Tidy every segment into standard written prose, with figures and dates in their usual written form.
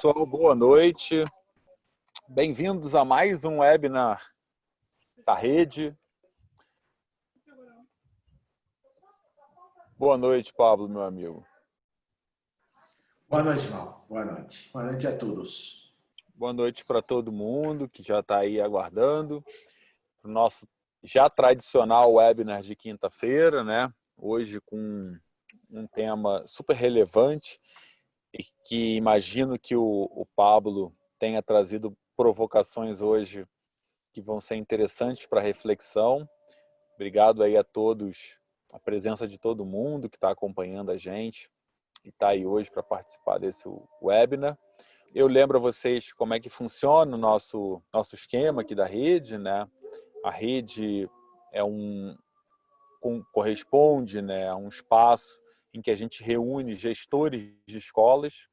Pessoal, boa noite. Bem-vindos a mais um webinar da rede. Boa noite, Pablo, meu amigo. Boa noite, Mal. Boa noite. Boa noite a todos. Boa noite para todo mundo que já está aí aguardando o nosso já tradicional webinar de quinta-feira, né? Hoje com um tema super relevante e que imagino que o Pablo tenha trazido provocações hoje que vão ser interessantes para reflexão. Obrigado aí a todos, a presença de todo mundo que está acompanhando a gente e está aí hoje para participar desse webinar. Eu lembro a vocês como é que funciona o nosso esquema aqui da rede, né? A rede é corresponde, né, a um espaço em que a gente reúne gestores de escolas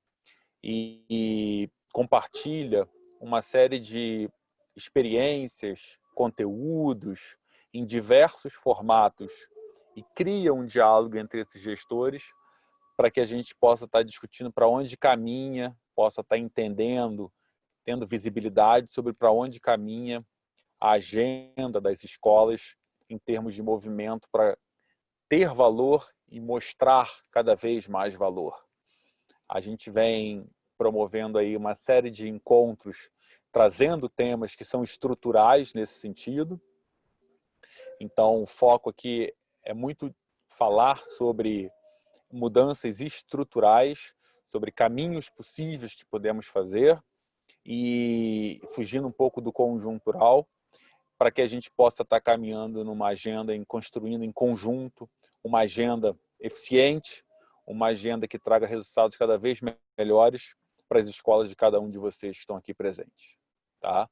e compartilha uma série de experiências, conteúdos em diversos formatos e cria um diálogo entre esses gestores para que a gente possa estar discutindo para onde caminha, possa estar entendendo, tendo visibilidade sobre para onde caminha a agenda das escolas em termos de movimento para ter valor e mostrar cada vez mais valor. A gente vem promovendo aí uma série de encontros, trazendo temas que são estruturais nesse sentido. Então, o foco aqui é muito falar sobre mudanças estruturais, sobre caminhos possíveis que podemos fazer e fugindo um pouco do conjuntural, para que a gente possa estar caminhando numa agenda, construindo em conjunto uma agenda eficiente, uma agenda que traga resultados cada vez melhores para as escolas de cada um de vocês que estão aqui presentes. Tá?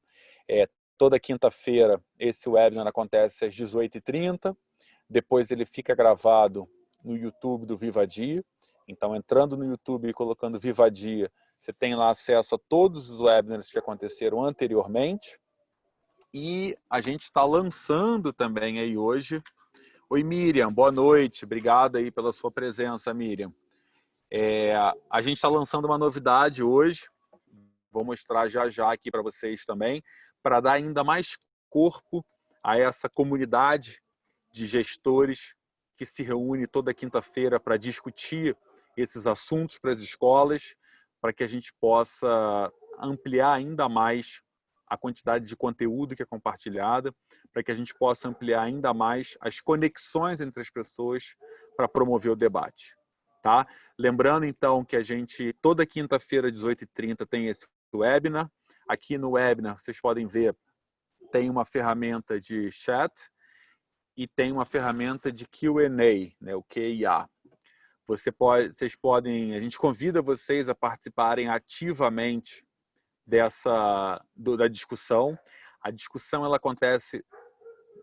Toda quinta-feira esse webinar acontece às 18h30, depois ele fica gravado no YouTube do Vivadia. Então, entrando no YouTube e colocando Vivadia, você tem lá acesso a todos os webinars que aconteceram anteriormente. E a gente está lançando também aí hoje. Oi, Miriam, boa noite. Obrigado aí pela sua presença, Miriam. A gente está lançando uma novidade hoje. Vou mostrar já aqui para vocês também, para dar ainda mais corpo a essa comunidade de gestores que se reúne toda quinta-feira para discutir esses assuntos para as escolas, para que a gente possa ampliar ainda mais a quantidade de conteúdo que é compartilhada, para que a gente possa ampliar ainda mais as conexões entre as pessoas para promover o debate. Tá? Lembrando, então, que a gente, toda quinta-feira, às 18h30, tem esse webinar. Aqui no webinar, vocês podem ver, tem uma ferramenta de chat e tem uma ferramenta de Q&A, né, o QIA. Vocês podem, a gente convida vocês a participarem ativamente da discussão. A discussão ela acontece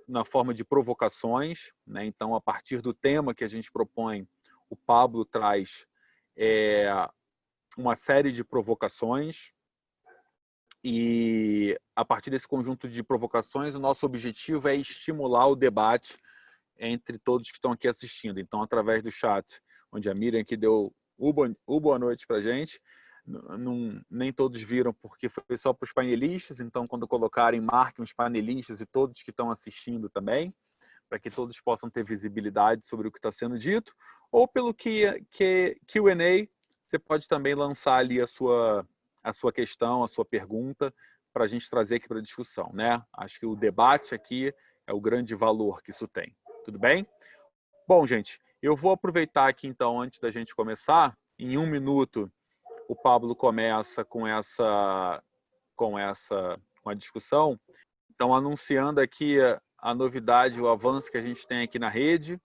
na forma de provocações, né? Então, a partir do tema que a gente propõe, o Pablo traz uma série de provocações e, a partir desse conjunto de provocações, o nosso objetivo é estimular o debate entre todos que estão aqui assistindo. Então, através do chat, onde a Miriam aqui deu o boa noite para a gente, nem todos viram porque foi só para os panelistas, então quando colocarem, marquem os panelistas e todos que estão assistindo também, para que todos possam ter visibilidade sobre o que está sendo dito, ou pelo Q&A, você pode também lançar ali a sua questão, a sua pergunta, para a gente trazer aqui para a discussão, né? Acho que o debate aqui é o grande valor que isso tem. Tudo bem? Bom, gente, eu vou aproveitar aqui então, antes da gente começar, em 1 minuto, o Pablo começa com a discussão. Então, anunciando aqui a novidade, o avanço que a gente tem aqui na rede.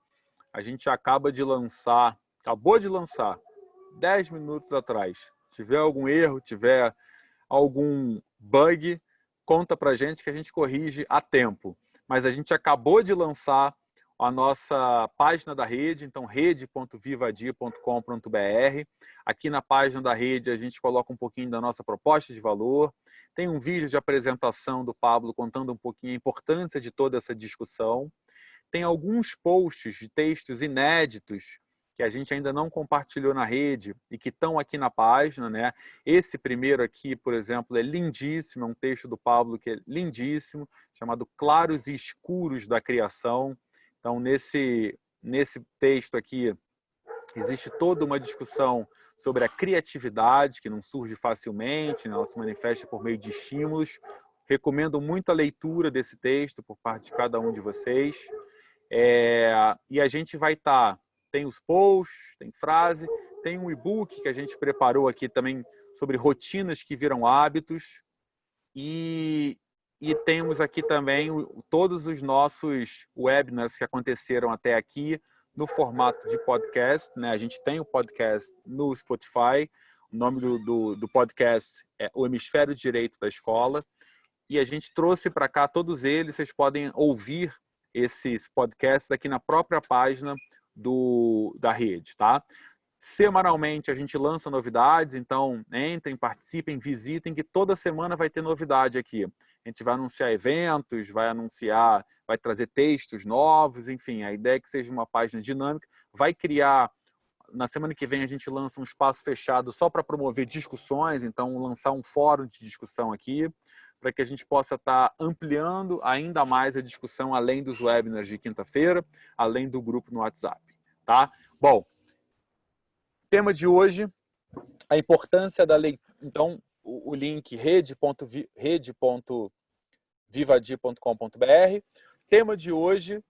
A gente acabou de lançar, 10 minutos atrás. Se tiver algum erro, tiver algum bug, conta pra gente que a gente corrige a tempo. Mas a gente acabou de lançar a nossa página da rede, então rede.vivadia.com.br. Aqui na página da rede a gente coloca um pouquinho da nossa proposta de valor. Tem um vídeo de apresentação do Pablo contando um pouquinho a importância de toda essa discussão. Tem alguns posts de textos inéditos que a gente ainda não compartilhou na rede e que estão aqui na página, né? Esse primeiro aqui, por exemplo, é lindíssimo, é um texto do Pablo que é lindíssimo, chamado Claros e Escuros da Criação. Então, nesse texto aqui, existe toda uma discussão sobre a criatividade, que não surge facilmente, né? Ela se manifesta por meio de estímulos. Recomendo muito a leitura desse texto por parte de cada um de vocês. E a gente vai estar... Tem os posts, tem frase, tem um e-book que a gente preparou aqui também sobre rotinas que viram hábitos. E temos aqui também todos os nossos webinars que aconteceram até aqui no formato de podcast, né? A gente tem o podcast no Spotify. O nome do podcast é O Hemisfério Direito da Escola. E a gente trouxe para cá todos eles. Vocês podem ouvir esses podcasts aqui na própria página da rede, tá? Semanalmente a gente lança novidades, então entrem, participem, visitem, que toda semana vai ter novidade aqui. A gente vai anunciar eventos, vai trazer textos novos, enfim, a ideia é que seja uma página dinâmica. Vai criar, na semana que vem a gente lança um espaço fechado só para promover discussões, então lançar um fórum de discussão aqui, para que a gente possa estar ampliando ainda mais a discussão, além dos webinars de quinta-feira, além do grupo no WhatsApp, tá? Bom, tema de hoje, a importância da leitura. Então, o link rede.vivadi.com.br. Tema de hoje,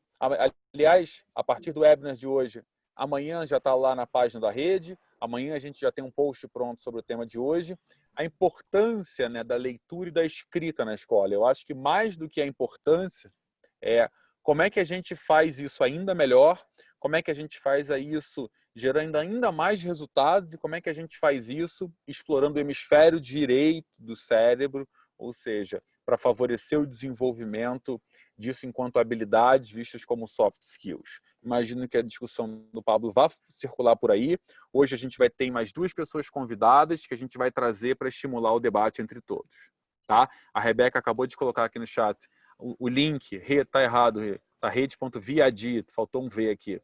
aliás, a partir do webinar de hoje, amanhã já está lá na página da rede, amanhã a gente já tem um post pronto sobre o tema de hoje. A importância, né, da leitura e da escrita na escola. Eu acho que mais do que a importância é como é que a gente faz isso ainda melhor, como é que a gente faz isso gerando ainda mais resultados e como é que a gente faz isso explorando o hemisfério direito do cérebro, ou seja, para favorecer o desenvolvimento disso enquanto habilidades vistas como soft skills. Imagino que a discussão do Pablo vai circular por aí. Hoje a gente vai ter mais 2 pessoas convidadas que a gente vai trazer para estimular o debate entre todos. Tá? A Rebeca acabou de colocar aqui no chat o link, está errado, tá rede.viadi, faltou um V aqui.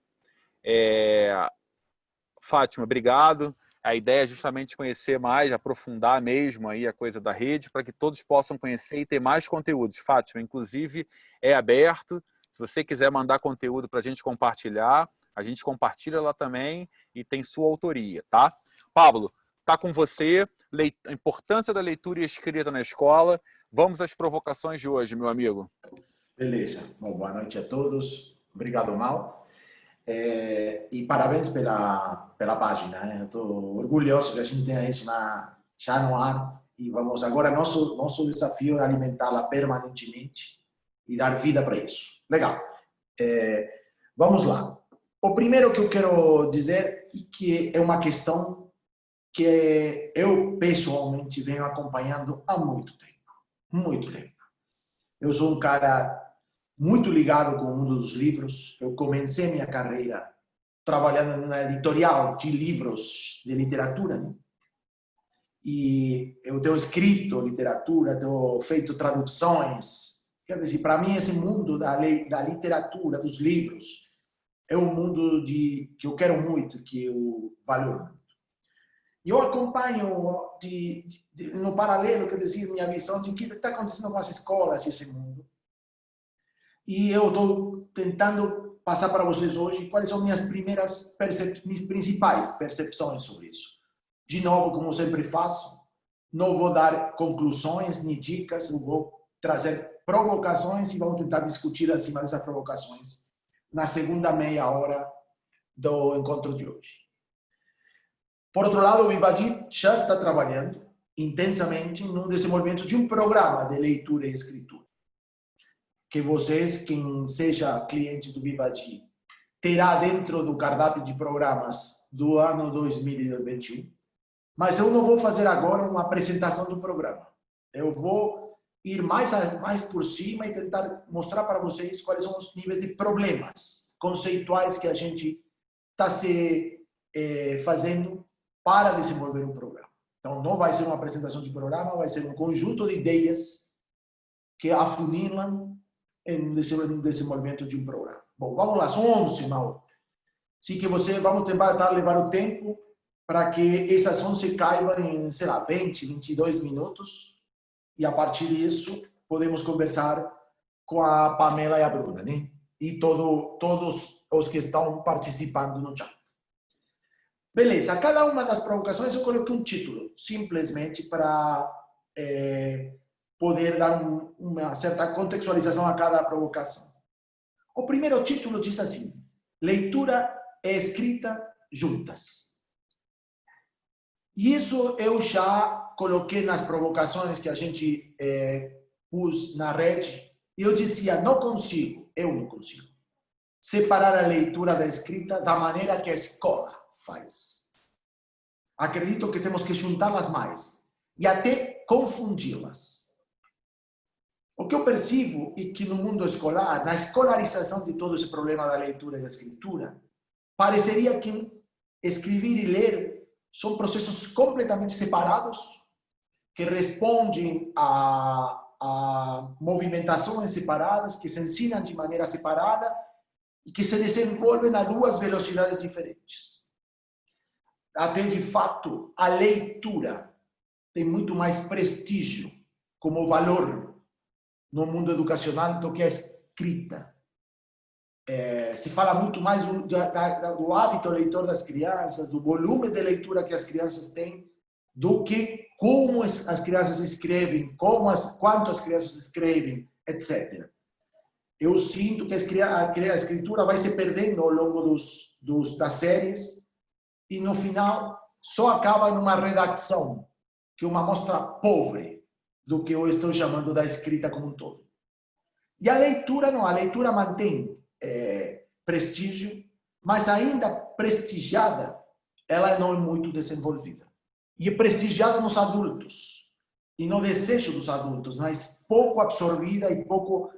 Fátima, obrigado. A ideia é justamente conhecer mais, aprofundar mesmo aí a coisa da rede, para que todos possam conhecer e ter mais conteúdos. Fátima, inclusive, é aberto. Se você quiser mandar conteúdo para a gente compartilha lá também e tem sua autoria, tá? Pablo, tá com você. A importância da leitura e escrita na escola. Vamos às provocações de hoje, meu amigo. Beleza. Bom, boa noite a todos. Obrigado, Mal. E parabéns pela página. Eu estou orgulhoso que a gente tenha isso já no ar. E vamos agora, nosso desafio é alimentá-la permanentemente e dar vida para isso. Legal. Vamos lá. O primeiro que eu quero dizer é que é uma questão que eu pessoalmente venho acompanhando há muito tempo. Muito tempo. Eu sou um cara muito ligado com o mundo dos livros. Eu comecei minha carreira trabalhando numa editorial de livros de literatura, né? E eu tenho escrito literatura, tenho feito traduções. Quer dizer, para mim esse mundo da literatura, dos livros, é um mundo que eu quero muito, que eu valoro muito. E eu acompanho no paralelo, quer dizer, minha visão de o que está acontecendo com as escolas, esse mundo. E eu estou tentando passar para vocês hoje quais são minhas principais percepções sobre isso. De novo, como eu sempre faço, não vou dar conclusões nem dicas, eu vou trazer provocações e vamos tentar discutir acima dessas provocações na segunda meia hora do encontro de hoje. Por outro lado, o Vivadi já está trabalhando intensamente no desenvolvimento de um programa de leitura e escritura. Que vocês, quem seja cliente do Vivadi, terá dentro do cardápio de programas do ano 2021. Mas eu não vou fazer agora uma apresentação do programa. Eu vou ir mais por cima e tentar mostrar para vocês quais são os níveis de problemas conceituais que a gente está fazendo para desenvolver um programa. Então, não vai ser uma apresentação de programa, vai ser um conjunto de ideias que afunilam no desenvolvimento de um programa. Bom, vamos lá, são 11, Mauro. Sim, que vamos tentar levar o tempo para que essa ação se caiba em, sei lá, 20, 22 minutos. E a partir disso, podemos conversar com a Pamela e a Bruna, né? E todos os que estão participando no chat. Beleza, cada uma das provocações eu coloquei um título, simplesmente para poder dar uma certa contextualização a cada provocação. O primeiro título diz assim: leitura e escrita juntas. E isso eu já coloquei nas provocações que a gente pus na rede, e eu dizia, eu não consigo separar a leitura da escrita da maneira que a escola faz. Acredito que temos que juntá-las mais e até confundi-las. O que eu percebo é que no mundo escolar, na escolarização de todo esse problema da leitura e da escritura, pareceria que escrever e ler são processos completamente separados, que respondem a movimentações separadas, que se ensinam de maneira separada e que se desenvolvem a duas velocidades diferentes. Até, de fato, a leitura tem muito mais prestígio como valor no mundo educacional do que a escrita. Se fala muito mais do hábito leitor das crianças, do volume de leitura que as crianças têm, do que como as crianças escrevem, quanto as crianças escrevem, etc. Eu sinto que a escritura vai se perdendo ao longo das séries e, no final, só acaba numa redação, que é uma amostra pobre do que eu estou chamando da escrita como um todo. E a leitura não, a leitura mantém prestígio, mas ainda prestigiada, ela não é muito desenvolvida. E é prestigiada nos adultos, e no desejo dos adultos, mas pouco absorvida e pouco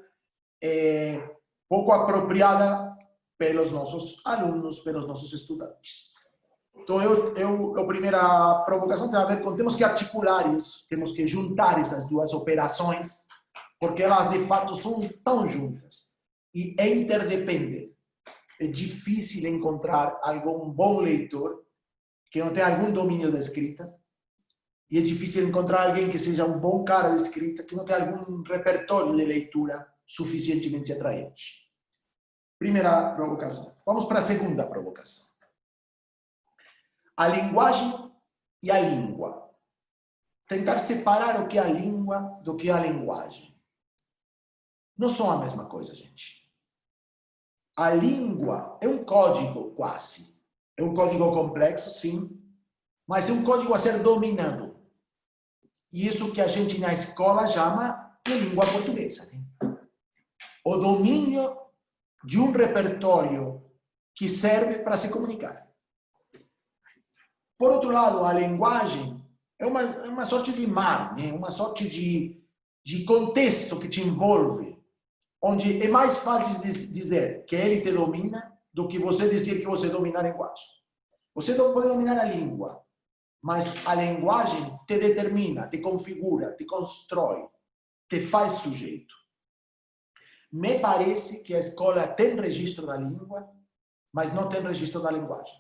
apropriada pelos nossos alunos, pelos nossos estudantes. Então, a primeira provocação tem a ver com temos que articular isso, temos que juntar essas duas operações, porque elas, de fato, são tão juntas e interdependem. É difícil encontrar algum bom leitor que não tenha algum domínio da escrita, e é difícil encontrar alguém que seja um bom cara de escrita que não tenha algum repertório de leitura suficientemente atraente. Primeira provocação. Vamos para a segunda provocação. A linguagem e a língua. Tentar separar o que é a língua do que é a linguagem. Não são a mesma coisa, gente. A língua é um código quase. É um código complexo, sim, mas é um código a ser dominado. E isso que a gente na escola chama de língua portuguesa. Né? O domínio de um repertório que serve para se comunicar. Por outro lado, a linguagem é uma sorte de mar, né? Uma sorte de contexto que te envolve, onde é mais fácil dizer que ele te domina do que você dizer que você domina a linguagem. Você não pode dominar a língua, mas a linguagem te determina, te configura, te constrói, te faz sujeito. Me parece que a escola tem registro da língua, mas não tem registro da linguagem.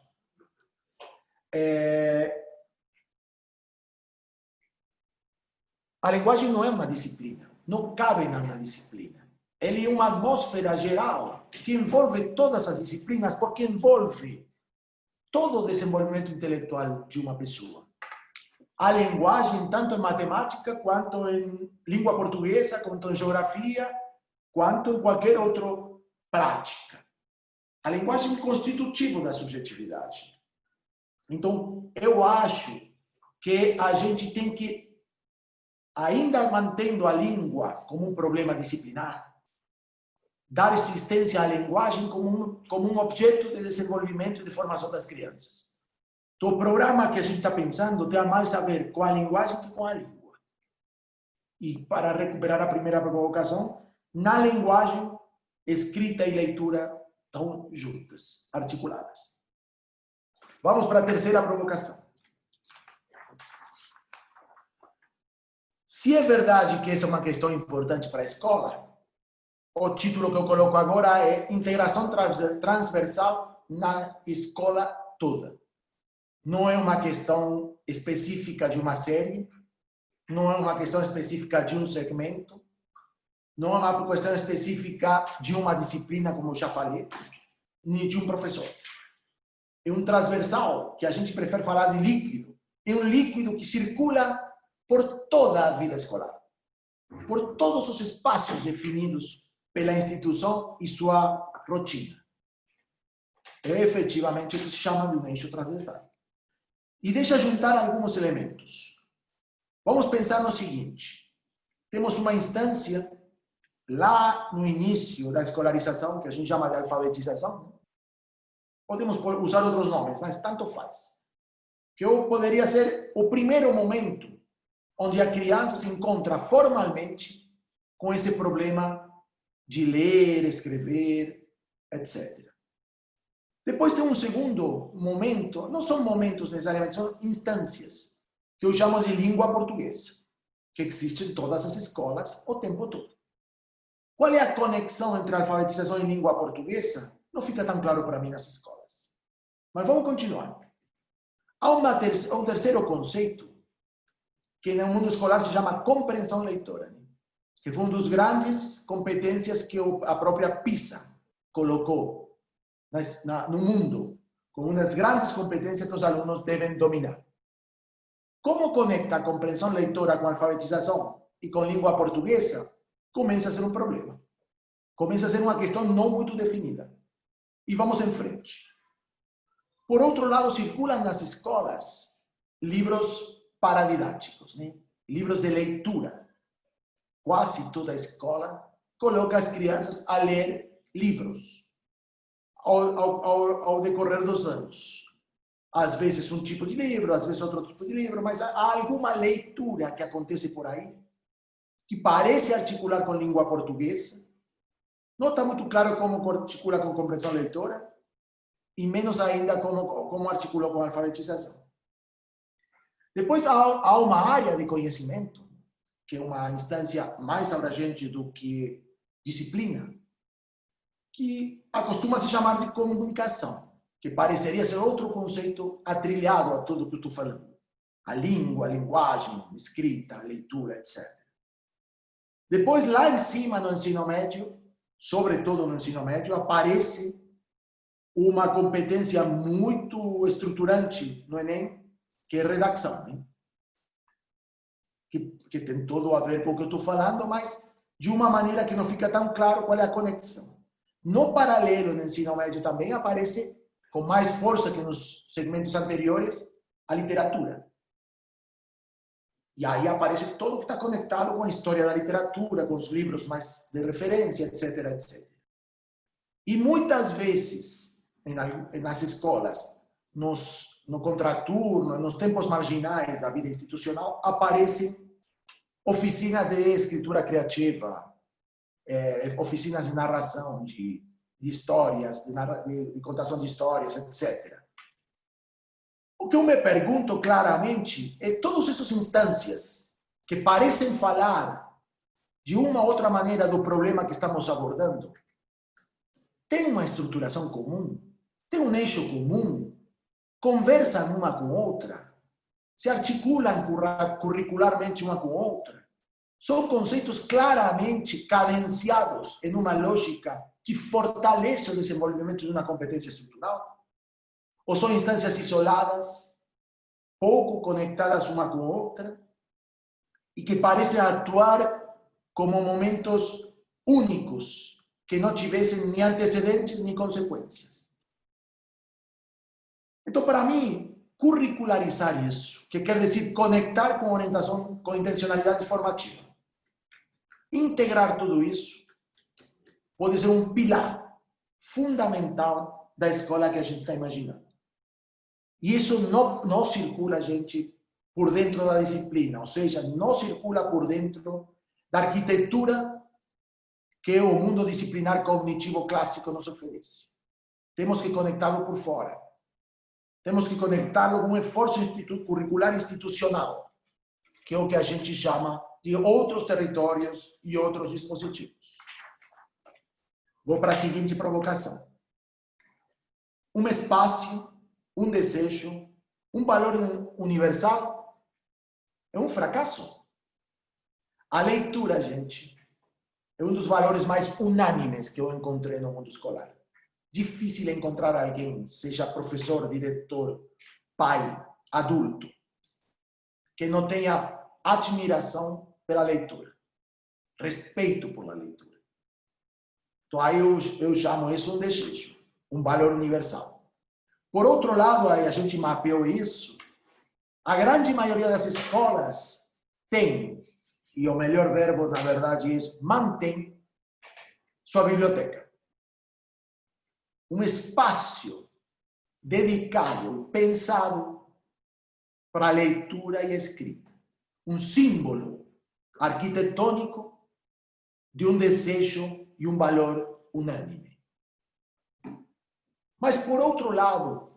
A linguagem não é uma disciplina, não cabe numa disciplina. Ele é uma atmosfera geral que envolve todas as disciplinas, porque envolve todo o desenvolvimento intelectual de uma pessoa. A linguagem, tanto em matemática, quanto em língua portuguesa, quanto em geografia, quanto em qualquer outra prática. A linguagem é constitutivo da subjetividade. Então, eu acho que a gente tem que, ainda mantendo a língua como um problema disciplinar, dar existência à linguagem como um objeto de desenvolvimento e de formação das crianças. Então, o programa que a gente está pensando tem mais a ver com a linguagem que com a língua. E para recuperar a primeira provocação, na linguagem, escrita e leitura estão juntas, articuladas. Vamos para a terceira provocação. Se é verdade que essa é uma questão importante para a escola, o título que eu coloco agora é Integração Transversal na escola toda. Não é uma questão específica de uma série, não é uma questão específica de um segmento, não é uma questão específica de uma disciplina, como eu já falei, nem de um professor. É um transversal, que a gente prefere falar de líquido. É um líquido que circula por toda a vida escolar, por todos os espaços definidos pela instituição e sua rotina. É efetivamente o que se chama de um eixo transversal. E deixa juntar alguns elementos. Vamos pensar no seguinte. Temos uma instância lá no início da escolarização, que a gente chama de alfabetização. Podemos usar outros nomes, mas tanto faz. Que poderia ser o primeiro momento onde a criança se encontra formalmente com esse problema de ler, escrever, etc. Depois tem um segundo momento, não são momentos necessariamente, são instâncias, que eu chamo de língua portuguesa, que existe em todas as escolas o tempo todo. Qual é a conexão entre a alfabetização e língua portuguesa? Não fica tão claro para mim nas escolas. Mas vamos continuar. Há um terceiro conceito, que no mundo escolar se chama compreensão leitora, que foi uma das grandes competências que a própria PISA colocou no mundo, como uma das grandes competências que os alunos devem dominar. Como conecta a compreensão leitora com a alfabetização e com língua portuguesa? Começa a ser um problema. Começa a ser uma questão não muito definida. E vamos em frente. Por outro lado, circulam nas escolas livros paradidáticos, né? Livros de leitura. Quase toda a escola coloca as crianças a ler livros ao decorrer dos anos. Às vezes um tipo de livro, às vezes outro tipo de livro, mas há alguma leitura que acontece por aí que parece articular com língua portuguesa. Não está muito claro como articula com compreensão leitora e menos ainda como articula com alfabetização. Depois há uma área de conhecimento, que é uma instância mais abrangente do que disciplina, que acostuma se chamar de comunicação, que pareceria ser outro conceito atrilhado a tudo que eu estou falando. A língua, a linguagem, a escrita, a leitura, etc. Depois, lá em cima, no ensino médio, sobretudo no ensino médio, aparece uma competência muito estruturante no Enem, que é redação, né? Que tem todo a ver com o que eu estou falando, mas de uma maneira que não fica tão claro qual é a conexão. No paralelo, no ensino médio também aparece, com mais força que nos segmentos anteriores, a literatura. E aí aparece todo o que está conectado com a história da literatura, com os livros mais de referência, etc, etc. E muitas vezes, nas escolas, no contraturno, nos tempos marginais da vida institucional, aparecem oficinas de escritura criativa, oficinas de narração, de histórias, de contação de histórias, etc. O que eu me pergunto claramente é todas essas instâncias que parecem falar de uma ou outra maneira do problema que estamos abordando, tem uma estruturação comum? Tem um eixo comum? Conversam uma com outra? Se articulam curricularmente uma com outra? São conceitos claramente cadenciados em uma lógica que fortalece o desenvolvimento de uma competência estrutural? Ou são instâncias isoladas, pouco conectadas uma com outra, e que parecem atuar como momentos únicos, que não tivessem nem antecedentes nem consequências? Então, para mim, curricularizar isso, que quer dizer conectar com orientação, com intencionalidade formativa, integrar tudo isso, pode ser um pilar fundamental da escola que a gente está imaginando. E isso não circula, gente, por dentro da disciplina, ou seja, não circula por dentro da arquitetura que o mundo disciplinar cognitivo clássico nos oferece. Temos que conectá-lo por fora. Temos que conectá-lo com um esforço curricular institucional, que é o que a gente chama de outros territórios e outros dispositivos. Vou para a seguinte provocação. um espaço, um desejo, um valor universal, é um fracasso. A leitura, gente, é um dos valores mais unânimes que eu encontrei no mundo escolar. Difícil encontrar alguém, seja professor, diretor, pai, adulto, que não tenha admiração pela leitura, respeito pela leitura. Então aí eu chamo isso um desejo, um valor universal. Por outro lado, aí a gente mapeou isso, a grande maioria das escolas tem, e o melhor verbo, na verdade, é mantém sua biblioteca. Um espaço dedicado, pensado para leitura e escrita. Um símbolo arquitetônico de um desejo e um valor unânime. Mas, por outro lado,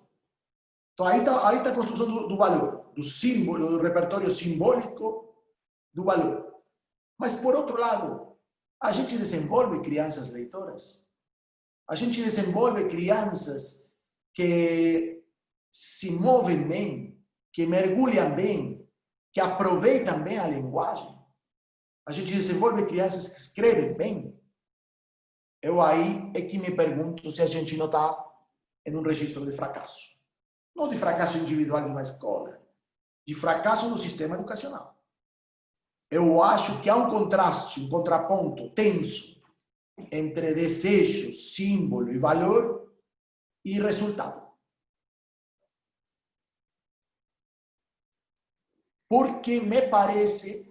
então aí está a construção do valor, do símbolo, do repertório simbólico do valor. Mas, por outro lado, a gente desenvolve crianças leitoras. A gente desenvolve crianças que se movem bem, que mergulham bem, que aproveitam bem a linguagem. A gente desenvolve crianças que escrevem bem. Eu aí é que me pergunto se a gente não está em um registro de fracasso. Não de fracasso individual de uma escola, de fracasso no sistema educacional. Eu acho que há um contraste, um contraponto tenso entre desejo, símbolo e valor e resultado. Porque me parece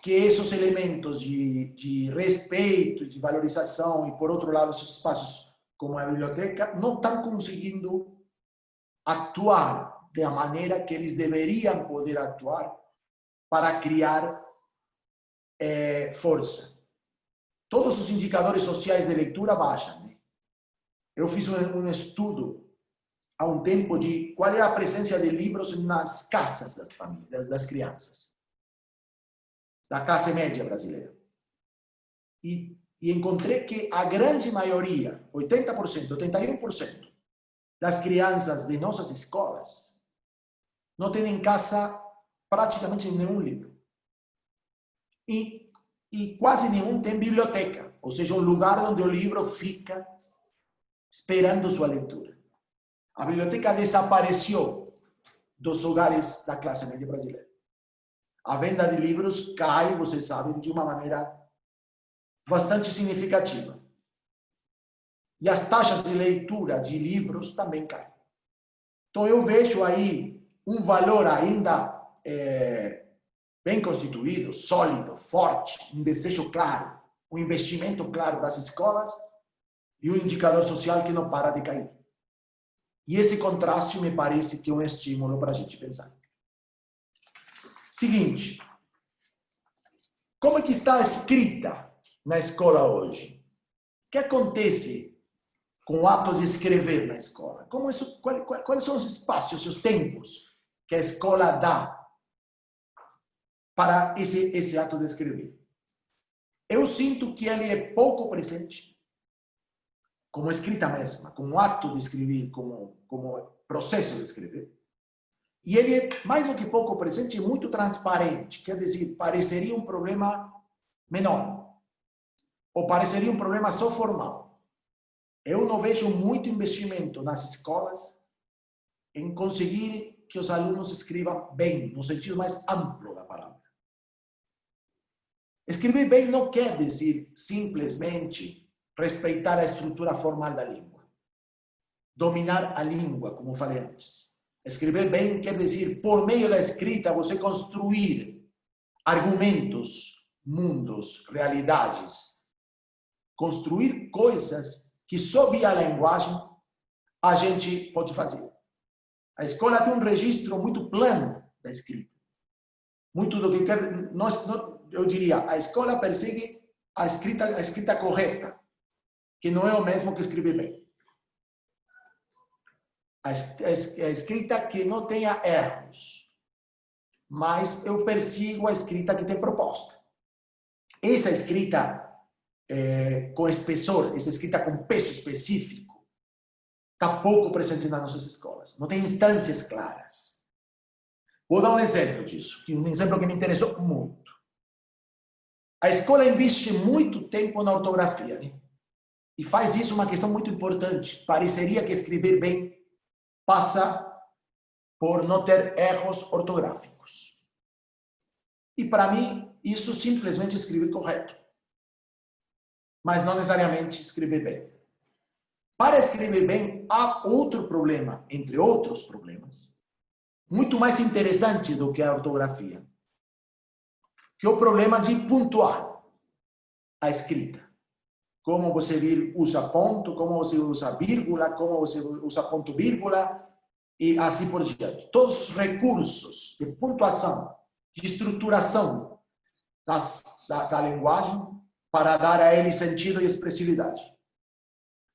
que esses elementos de respeito, de valorização e, por outro lado, esses espaços como a biblioteca, não estão conseguindo atuar da maneira que eles deveriam poder atuar para criar força. Todos os indicadores sociais de leitura baixam. Né? Eu fiz um estudo há um tempo de qual é a presença de livros nas casas das famílias, das crianças, da classe média brasileira. E encontrei que a grande maioria, 80%, 81%, das crianças de nossas escolas não têm em casa praticamente nenhum livro. E quase nenhum tem biblioteca, ou seja, um lugar onde o livro fica esperando sua leitura. A biblioteca desapareceu dos hogares da classe média brasileira. A venda de livros cai, vocês sabem, de uma maneira bastante significativa. E as taxas de leitura de livros também caem. Então eu vejo aí um valor ainda bem constituído, sólido, forte, um desejo claro, um investimento claro das escolas e um indicador social que não para de cair. E esse contraste me parece que é um estímulo para a gente pensar. Seguinte, como é que está a escrita na escola hoje? O que acontece com o ato de escrever na escola? Quais são os espaços, os tempos que a escola dá para esse ato de escrever? Eu sinto que ele é pouco presente, como escrita mesma, como ato de escrever, como processo de escrever. E ele é, mais do que pouco presente, muito transparente. Quer dizer, pareceria um problema menor. Ou pareceria um problema só formal. Eu não vejo muito investimento nas escolas em conseguir que os alunos escrevam bem, no sentido mais amplo da palavra. Escrever bem não quer dizer simplesmente respeitar a estrutura formal da língua. Dominar a língua, como falei antes. Escrever bem quer dizer, por meio da escrita, você construir argumentos, mundos, realidades. Construir coisas que só via linguagem a gente pode fazer. A escola tem um registro muito plano da escrita. Muito do que quer... eu diria, a escola persegue a escrita correta, que não é o mesmo que escrever bem. A escrita que não tenha erros, mas eu persigo a escrita que tem proposta. Essa escrita com espessor, essa escrita com peso específico, está pouco presente nas nossas escolas. Não tem instâncias claras. Vou dar um exemplo disso, um exemplo que me interessou muito. A escola investe muito tempo na ortografia, né? E faz isso uma questão muito importante. Pareceria que escrever bem passa por não ter erros ortográficos. E para mim, isso simplesmente é escrever correto. Mas não necessariamente escrever bem. Para escrever bem, há outro problema, entre outros problemas, muito mais interessante do que a ortografia, que é o problema de pontuar a escrita. Como você usa ponto, como você usa vírgula, como você usa ponto vírgula, e assim por diante. Todos os recursos de pontuação, de estruturação da linguagem para dar a ele sentido e expressividade.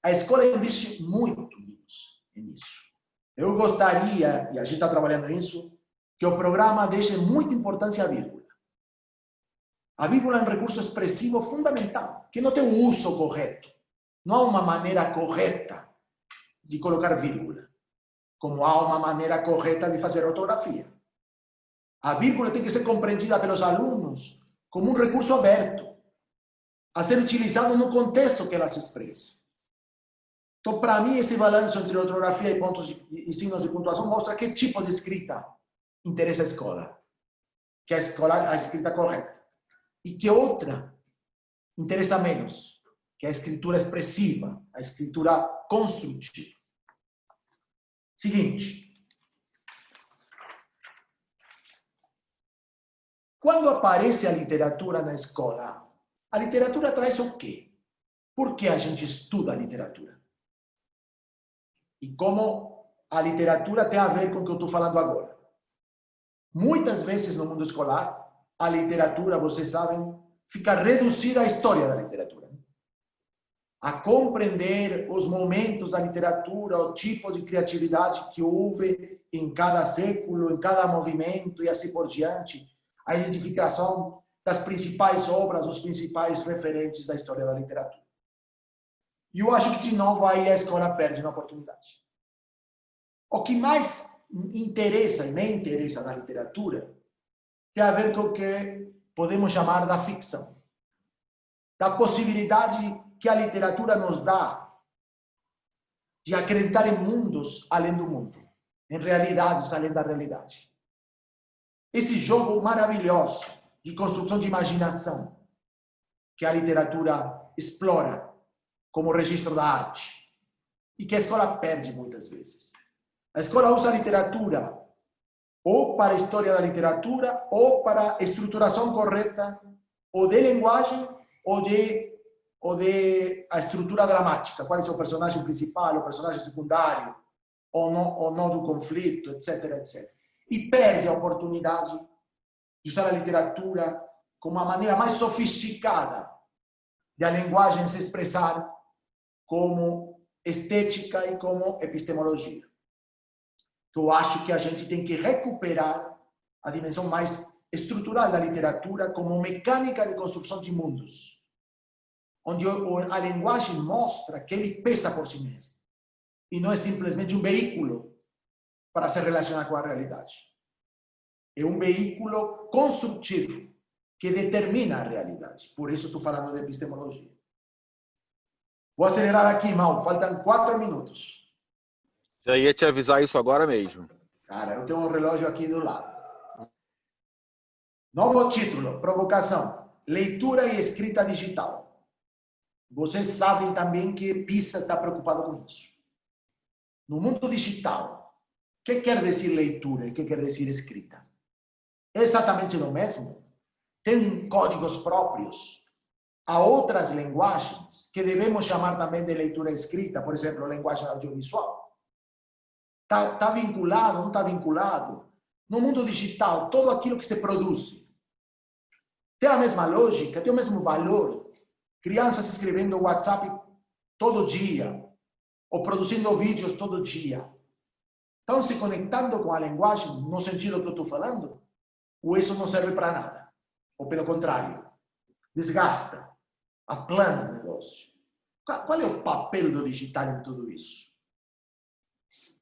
A escola investe muito nisso. Eu gostaria, e a gente está trabalhando nisso, que o programa deixe muita importância à vírgula. A vírgula é um recurso expressivo fundamental, que não tem um uso correto. Não há uma maneira correta de colocar vírgula, como há uma maneira correta de fazer ortografia. A vírgula tem que ser compreendida pelos alunos como um recurso aberto, a ser utilizado no contexto que ela se expressa. Então, para mim, esse balanço entre ortografia e pontos e signos de pontuação mostra que tipo de escrita interessa a escola. Que a escrita correta. E que outra interessa menos, que é a escritura expressiva, a escritura construtiva. Seguinte. Quando aparece a literatura na escola, a literatura traz o quê? Por que a gente estuda a literatura? E como a literatura tem a ver com o que eu estou falando agora. Muitas vezes no mundo escolar, a literatura, vocês sabem, fica reduzida à história da literatura. A compreender os momentos da literatura, o tipo de criatividade que houve em cada século, em cada movimento e assim por diante. A identificação das principais obras, os principais referentes da história da literatura. E eu acho que, de novo, aí a escola perde uma oportunidade. O que mais interessa e me interessa na literatura tem a ver com o que podemos chamar da ficção. Da possibilidade que a literatura nos dá de acreditar em mundos além do mundo, em realidades além da realidade. Esse jogo maravilhoso de construção de imaginação que a literatura explora como registro da arte e que a escola perde muitas vezes. A escola usa a literatura ou para a história da literatura ou para a estruturação correta ou de linguagem ou de a estrutura dramática. Qual é o personagem principal, o personagem secundário, ou não do conflito, etc, etc. E perde a oportunidade de usar a literatura como uma maneira mais sofisticada de a linguagem se expressar como estética e como epistemologia. Eu acho que a gente tem que recuperar a dimensão mais estrutural da literatura como mecânica de construção de mundos, onde a linguagem mostra que ele pensa por si mesmo e não é simplesmente um veículo para se relacionar com a realidade. É um veículo construtivo que determina a realidade. Por isso estou falando de epistemologia. Vou acelerar aqui, Mal. Faltam 4 minutos. Já ia te avisar isso agora mesmo. Cara, eu tenho um relógio aqui do lado. Novo título, provocação. Leitura e escrita digital. Vocês sabem também que PISA está preocupado com isso. No mundo digital, o que quer dizer leitura e o que quer dizer escrita? É exatamente o mesmo? Tem códigos próprios a outras linguagens que devemos chamar também de leitura e escrita, por exemplo, linguagem audiovisual. Está vinculado, não está vinculado? No mundo digital, tudo aquilo que se produz tem a mesma lógica, tem o mesmo valor. Crianças escrevendo WhatsApp todo dia, ou produzindo vídeos todo dia. Estão se conectando com a linguagem no sentido que eu estou falando? Ou isso não serve para nada? Ou pelo contrário, desgasta, aplana o negócio. Qual é o papel do digital em tudo isso?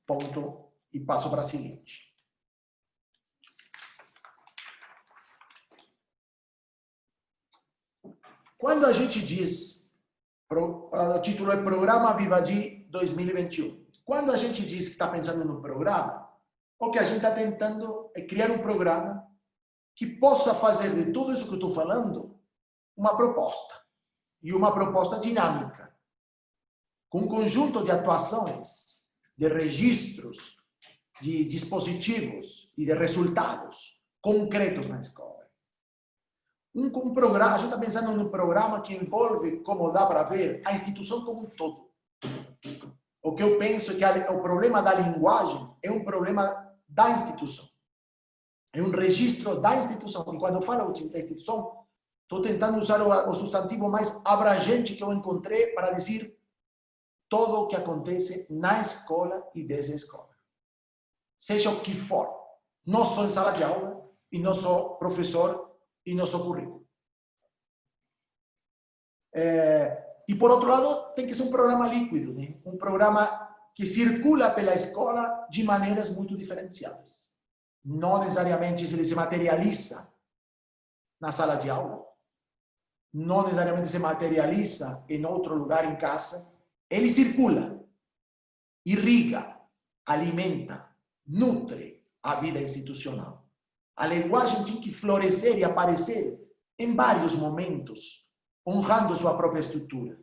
ponto e passo para a seguinte. Quando a gente diz, o título é Programa Vivadi 2021. Quando a gente diz que está pensando no programa, o que a gente está tentando é criar um programa que possa fazer de tudo isso que eu estou falando uma proposta. E uma proposta dinâmica, com um conjunto de atuações, de registros, de dispositivos e de resultados concretos na escola. Um programa, a gente está pensando num programa que envolve, como dá para ver, a instituição como um todo. O que eu penso é que o problema da linguagem é um problema da instituição. É um registro da instituição. E quando eu falo da instituição, estou tentando usar o substantivo mais abrangente que eu encontrei para dizer todo o que acontece na escola e desde a escola. Seja o que for. Não só em sala de aula, e não só professor, e não só currículo. E por outro lado, tem que ser um programa líquido, né? Um programa que circula pela escola de maneiras muito diferenciadas. Não necessariamente ele se materializa na sala de aula, não necessariamente se materializa em outro lugar em casa. Ele circula, irriga, alimenta, nutre a vida institucional. A linguagem tem que florescer e aparecer em vários momentos, honrando sua própria estrutura.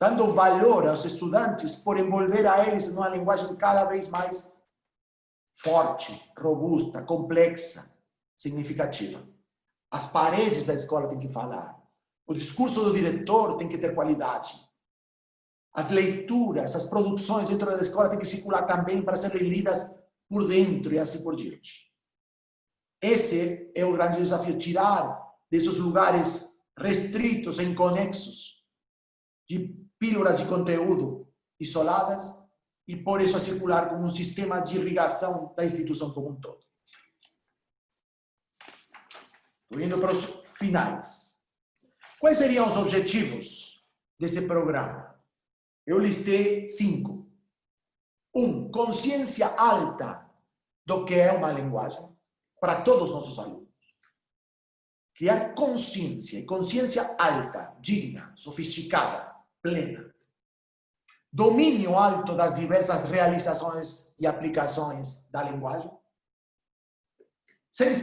Dando valor aos estudantes por envolver a eles numa linguagem cada vez mais forte, robusta, complexa, significativa. As paredes da escola têm que falar. O discurso do diretor tem que ter qualidade. As leituras, as produções dentro da escola têm que circular também para serem lidas por dentro e assim por diante. Esse é o grande desafio, tirar desses lugares restritos e inconexos de pílulas de conteúdo isoladas e por isso a circular como um sistema de irrigação da instituição como um todo. Estou indo para os finais. Quais seriam os objetivos desse programa? Eu listei 5. 1. Consciência alta do que é uma linguagem para todos os nossos alunos. Criar consciência, e consciência alta, digna, sofisticada, plena. Domínio alto das diversas realizações e aplicações da linguagem.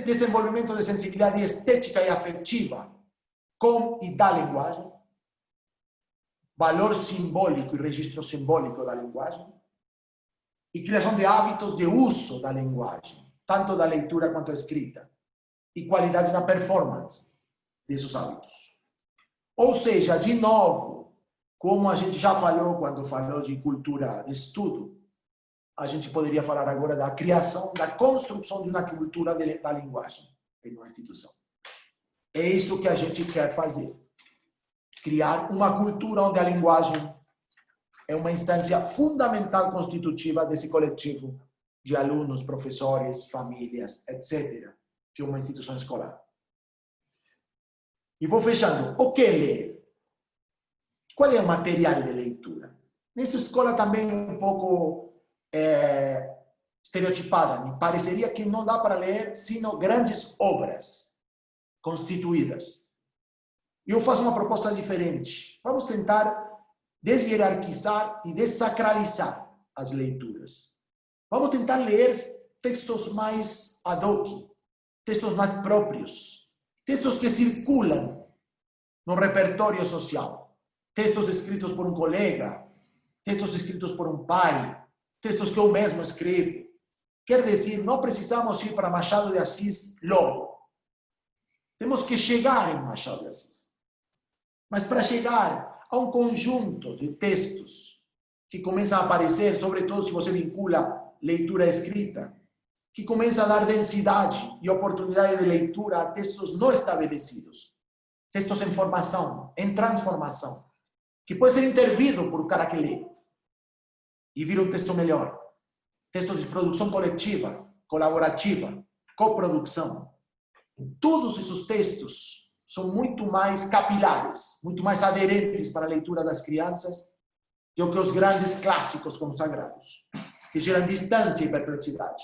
Desenvolvimento de sensibilidade estética e afetiva com e da linguagem. Valor simbólico e registro simbólico da linguagem. E criação de hábitos de uso da linguagem, tanto da leitura quanto da escrita, e qualidade da performance desses hábitos. Ou seja, de novo, como a gente já falou quando falou de cultura de estudo, a gente poderia falar agora da criação, da construção de uma cultura da linguagem em uma instituição. É isso que a gente quer fazer. Criar uma cultura onde a linguagem é uma instância fundamental constitutiva desse coletivo de alunos, professores, famílias, etc., que é uma instituição escolar. E vou fechando. O que ler? Qual é o material de leitura? Nessa escola também um pouco estereotipada. Me pareceria que não dá para ler sino grandes obras constituídas. E eu faço uma proposta diferente. Vamos tentar deshierarquizar e dessacralizar as leituras. Vamos tentar ler textos mais ad hoc, textos mais próprios, textos que circulam no repertório social, textos escritos por um colega, textos escritos por um pai, textos que eu mesmo escrevo. Quer dizer, não precisamos ir para Machado de Assis logo. Temos que chegar em Machado de Assis. Mas para chegar a um conjunto de textos que começam a aparecer, sobretudo se você vincula leitura escrita, que começa a dar densidade e oportunidade de leitura a textos não estabelecidos, textos em formação, em transformação, que pode ser intervido por um cara que lê e vira um texto melhor. Textos de produção coletiva, colaborativa, coprodução. Todos esses textos são muito mais capilares, muito mais aderentes para a leitura das crianças do que os grandes clássicos consagrados, que geram distância e perplexidade.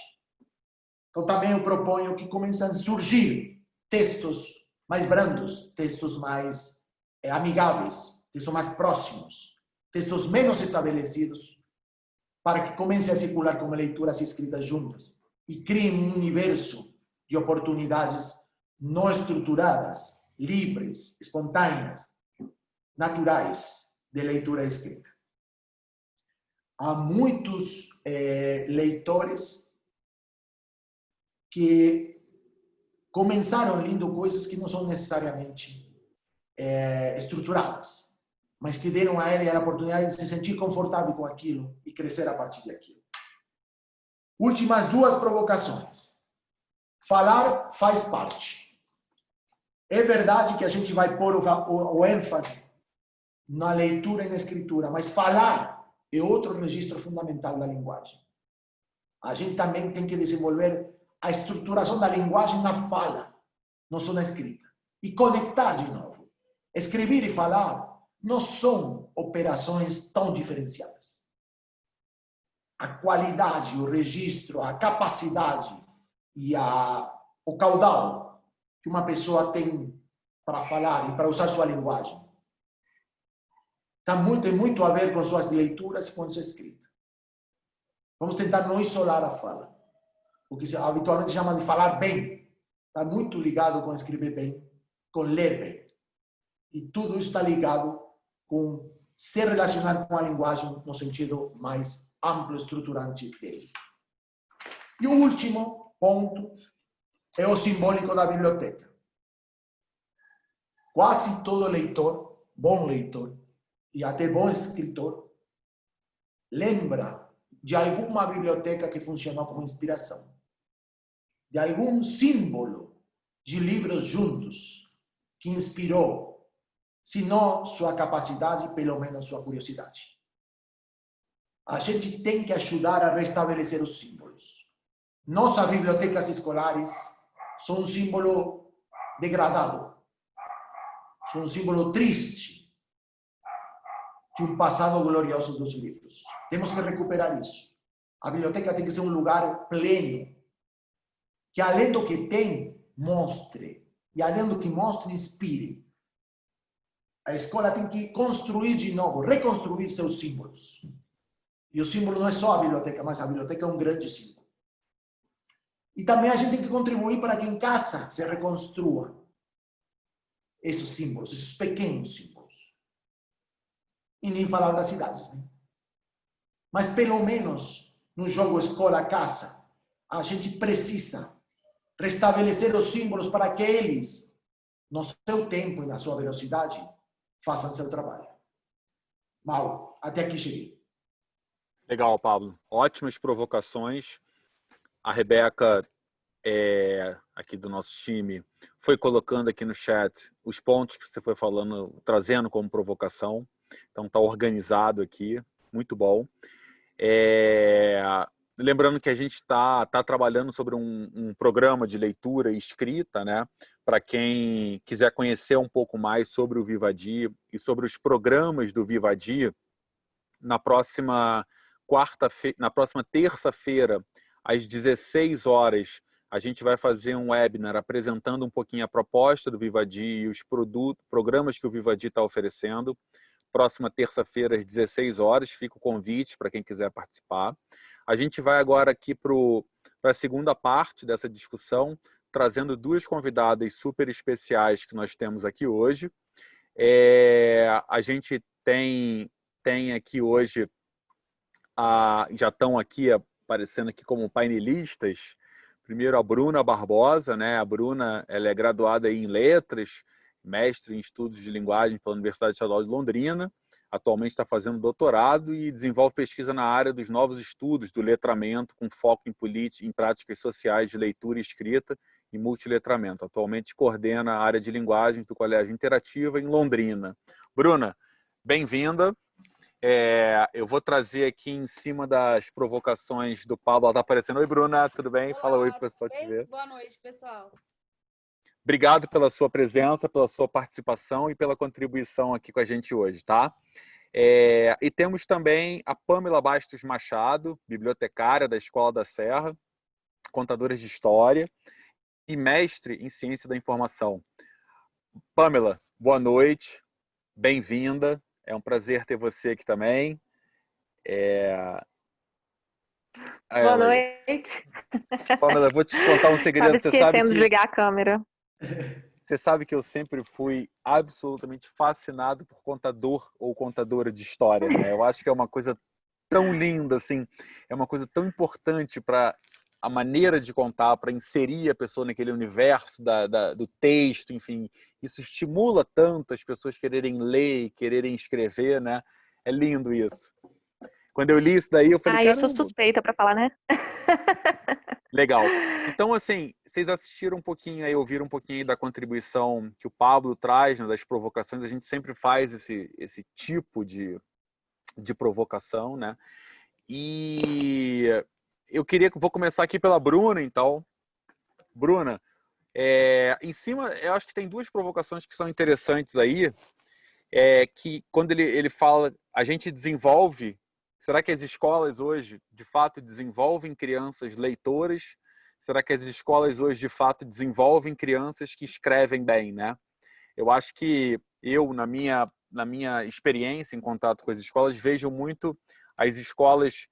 Então, também eu proponho que comecem a surgir textos mais brandos, textos mais amigáveis, textos mais próximos, textos menos estabelecidos, para que comecem a circular como leituras escritas juntas e criem um universo de oportunidades não estruturadas, livres, espontâneas, naturais de leitura escrita. Há muitos leitores que começaram lendo coisas que não são necessariamente estruturadas, mas que deram a ele a oportunidade de se sentir confortável com aquilo e crescer a partir daquilo. Últimas duas provocações. Falar faz parte. É verdade que a gente vai pôr o ênfase na leitura e na escritura, mas falar é outro registro fundamental da linguagem. A gente também tem que desenvolver a estruturação da linguagem na fala, não só na escrita. E conectar de novo. Escrever e falar não são operações tão diferenciadas. A qualidade, o registro, a capacidade e o caudal que uma pessoa tem para falar e para usar sua linguagem tem muito a ver com suas leituras e com sua escrita. Vamos tentar não isolar a fala. O que se habitualmente chama de falar bem está muito ligado com escrever bem, com ler bem. E tudo isso está ligado com se relacionar com a linguagem no sentido mais amplo, estruturante dele. E o último ponto é o simbólico da biblioteca. Quase todo leitor, bom leitor, e até bom escritor, lembra de alguma biblioteca que funcionou como inspiração, de algum símbolo de livros juntos que inspirou, se não sua capacidade, pelo menos sua curiosidade. A gente tem que ajudar a restabelecer os símbolos. Nossas bibliotecas escolares são um símbolo degradado, são um símbolo triste de um passado glorioso dos livros. Temos que recuperar isso. A biblioteca tem que ser um lugar pleno, que além do que tem, mostre. E além do que mostre, inspire. A escola tem que construir de novo, reconstruir seus símbolos. E o símbolo não é só a biblioteca, mas a biblioteca é um grande símbolo. E também a gente tem que contribuir para que em casa se reconstrua esses símbolos, esses pequenos símbolos. E nem falar das cidades, né? Mas pelo menos no jogo escola-casa, a gente precisa restabelecer os símbolos para que eles, no seu tempo e na sua velocidade, façam seu trabalho. Mal, até aqui cheguei. Legal, Pablo. Ótimas provocações. A Rebeca, aqui do nosso time, foi colocando aqui no chat os pontos que você foi falando, trazendo como provocação. Então, está organizado aqui. Muito bom. Lembrando que a gente está trabalhando sobre um programa de leitura e escrita, né? Para quem quiser conhecer um pouco mais sobre o Vivadi e sobre os programas do Vivadi, na próxima terça-feira, às 16 horas, a gente vai fazer um webinar apresentando um pouquinho a proposta do Vivadi e os programas que o Vivadi está oferecendo. Próxima terça-feira, às 16 horas, fica o convite para quem quiser participar. A gente vai agora aqui para a segunda parte dessa discussão, trazendo duas convidadas super especiais que nós temos aqui hoje. A gente tem aqui hoje, já estão aqui aparecendo aqui como painelistas. Primeiro a Bruna Barbosa, né? A Bruna, ela é graduada em Letras, mestre em Estudos de Linguagem pela Universidade Estadual de Londrina. Atualmente está fazendo doutorado e desenvolve pesquisa na área dos novos estudos do letramento, com foco em práticas sociais de leitura e escrita e multiletramento. Atualmente coordena a área de linguagens do Colégio Interativa em Londrina. Bruna, bem-vinda. Eu vou trazer aqui em cima das provocações do Pablo. Ela está aparecendo. Oi, Bruna, tudo bem? Olá, fala oi para o pessoal te ver. Boa noite, pessoal. Obrigado pela sua presença, pela sua participação e pela contribuição aqui com a gente hoje, tá? E temos também a Pamela Bastos Machado, bibliotecária da Escola da Serra, contadora de história e mestre em ciência da informação. Pamela, boa noite, bem-vinda. É um prazer ter você aqui também. Boa Ela aí. noite. Pamela, eu vou te contar um Tava segredo. esquecendo de ligar a câmera. Você sabe que eu sempre fui absolutamente fascinado por contador ou contadora de história, né? Eu acho que é uma coisa tão linda, assim, é uma coisa tão importante para a maneira de contar, para inserir a pessoa naquele universo do texto, enfim. Isso estimula tanto as pessoas quererem ler, quererem escrever, né? É lindo isso. Quando eu li isso daí, eu falei, Eu sou caramba, suspeita para falar, né? legal. Então, assim, vocês assistiram um pouquinho aí, ouviram um pouquinho aí da contribuição que o Pablo traz, né, das provocações. A gente sempre faz esse tipo de provocação, né? E vou começar aqui pela Bruna, então. Bruna, em cima, eu acho que tem duas provocações que são interessantes aí, que quando ele fala, a gente desenvolve, será que as escolas hoje, de fato, desenvolvem crianças leitoras? Será que as escolas hoje, de fato, desenvolvem crianças que escrevem bem, né? Eu acho que eu, na minha experiência em contato com as escolas, vejo muito as escolas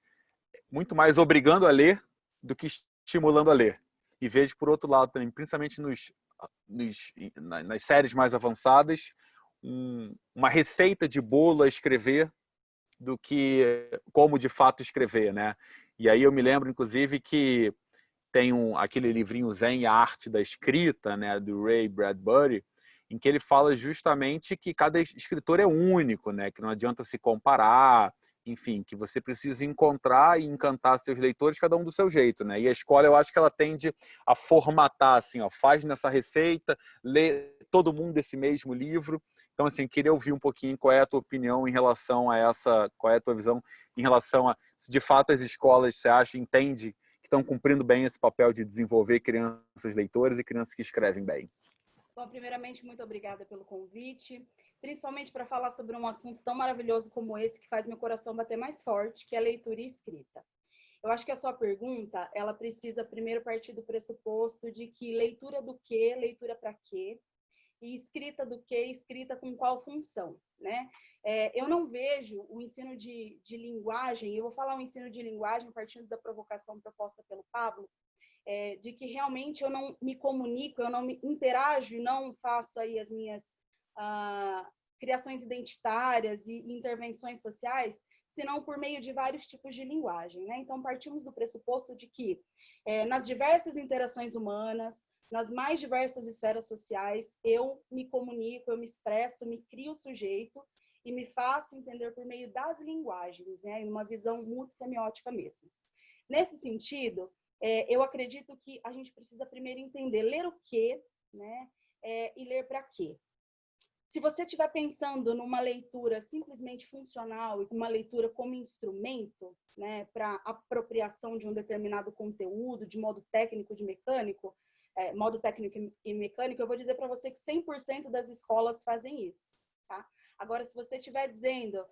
muito mais obrigando a ler do que estimulando a ler. E vejo, por outro lado, também, principalmente nas séries mais avançadas, uma receita de bolo a escrever do que como de fato escrever, né? E aí eu me lembro, inclusive, que tem aquele livrinho Zen e a Arte da Escrita, né, do Ray Bradbury, em que ele fala justamente que cada escritor é único, né, que não adianta se comparar, enfim, que você precisa encontrar e encantar seus leitores, cada um do seu jeito, né? E a escola, eu acho que ela tende a formatar, assim, ó, faz nessa receita, lê todo mundo esse mesmo livro. Então, assim, queria ouvir um pouquinho qual é a tua opinião em relação a qual é a tua visão em relação a se de fato as escolas, você acha, entende que estão cumprindo bem esse papel de desenvolver crianças leitoras e crianças que escrevem bem. Bom, primeiramente, muito obrigada pelo convite, principalmente para falar sobre um assunto tão maravilhoso como esse, que faz meu coração bater mais forte, que é leitura e escrita. Eu acho que a sua pergunta, ela precisa primeiro partir do pressuposto de que leitura do quê, leitura para quê, e escrita do quê, escrita com qual função, né? Eu não vejo o ensino de linguagem, eu vou falar o ensino de linguagem partindo da provocação proposta pelo Pablo, de que realmente eu não me comunico, eu não me interajo, não faço aí as minhas criações identitárias e intervenções sociais, senão por meio de vários tipos de linguagem, né? Então, partimos do pressuposto de que, nas diversas interações humanas, nas mais diversas esferas sociais, eu me comunico, eu me expresso, me crio sujeito e me faço entender por meio das linguagens, né? Em uma visão multissemiótica mesmo. Nesse sentido, eu acredito que a gente precisa primeiro entender ler o quê, né? E ler para quê. Se você estiver pensando numa leitura simplesmente funcional e uma leitura como instrumento, né, para apropriação de um determinado conteúdo, de modo técnico e mecânico, eu vou dizer para você que 100% das escolas fazem isso. Tá? Agora, se você estiver dizendo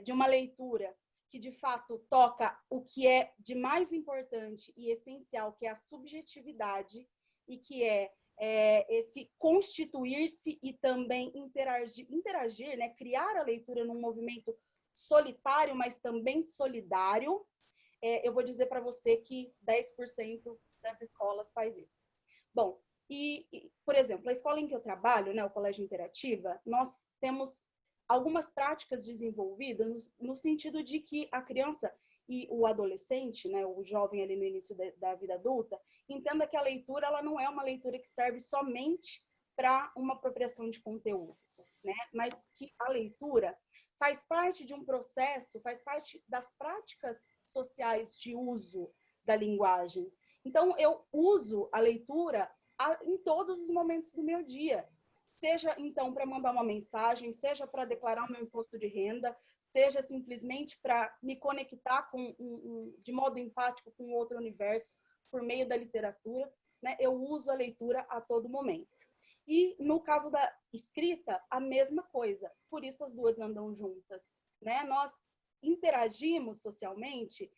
de uma leitura que de fato toca o que é de mais importante e essencial, que é a subjetividade, e que é esse constituir-se e também interagir, né? Criar a leitura num movimento solitário, mas também solidário, eu vou dizer para você que 10% das escolas faz isso. Bom, por exemplo, a escola em que eu trabalho, né, o Colégio Interativa, nós temos algumas práticas desenvolvidas no sentido de que a criança e o adolescente, né, o jovem ali no início da vida adulta, entenda que a leitura ela não é uma leitura que serve somente para uma apropriação de conteúdos, né, mas que a leitura faz parte de um processo, faz parte das práticas sociais de uso da linguagem. Então, eu uso a leitura em todos os momentos do meu dia. Seja, então, para mandar uma mensagem, seja para declarar o meu imposto de renda, seja simplesmente para me conectar de modo empático com outro universo por meio da literatura, né? Eu uso a leitura a todo momento. E, no caso da escrita, a mesma coisa. Por isso, as duas andam juntas. né? Nós interagimos socialmente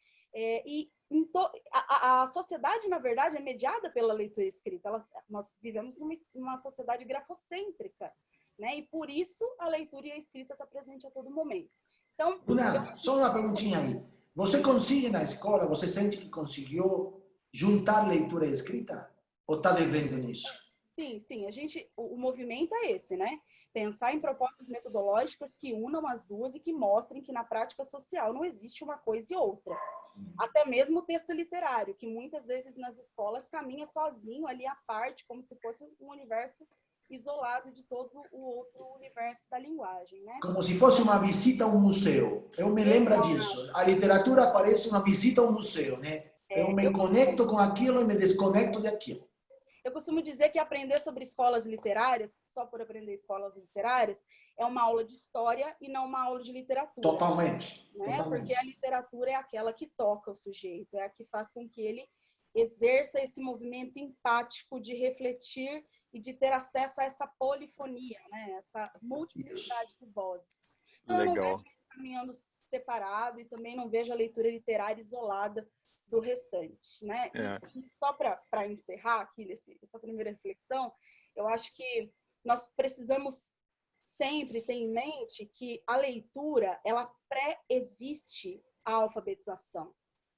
a sociedade, na verdade, é mediada pela leitura escrita. Nós vivemos numa sociedade grafocêntrica, né? E por isso a leitura e a escrita está presente a todo momento. Então, Bruna, só uma perguntinha aí. Você consegue na escola, você sente que conseguiu juntar leitura e escrita? Ou está devendo nisso? Sim. O movimento é esse, né? Pensar em propostas metodológicas que unam as duas e que mostrem que na prática social não existe uma coisa e outra. Até mesmo o texto literário, que muitas vezes nas escolas caminha sozinho ali à parte, como se fosse um universo isolado de todo o outro universo da linguagem, né? Como se fosse uma visita a um museu. Eu me lembro disso. A literatura parece uma visita a um museu, né? Eu me conecto com aquilo e me desconecto daquilo. Eu costumo dizer que aprender sobre escolas literárias, só por aprender escolas literárias, é uma aula de história e não uma aula de literatura. Totalmente. Né? Totalmente. Porque a literatura é aquela que toca o sujeito, é a que faz com que ele exerça esse movimento empático de refletir e de ter acesso a essa polifonia, né? Essa multiplicidade de vozes. Então, eu não vejo isso caminhando separado e também não vejo a leitura literária isolada do restante, né? E só para encerrar aqui essa primeira reflexão, eu acho que nós precisamos sempre ter em mente que a leitura, ela pré-existe a alfabetização,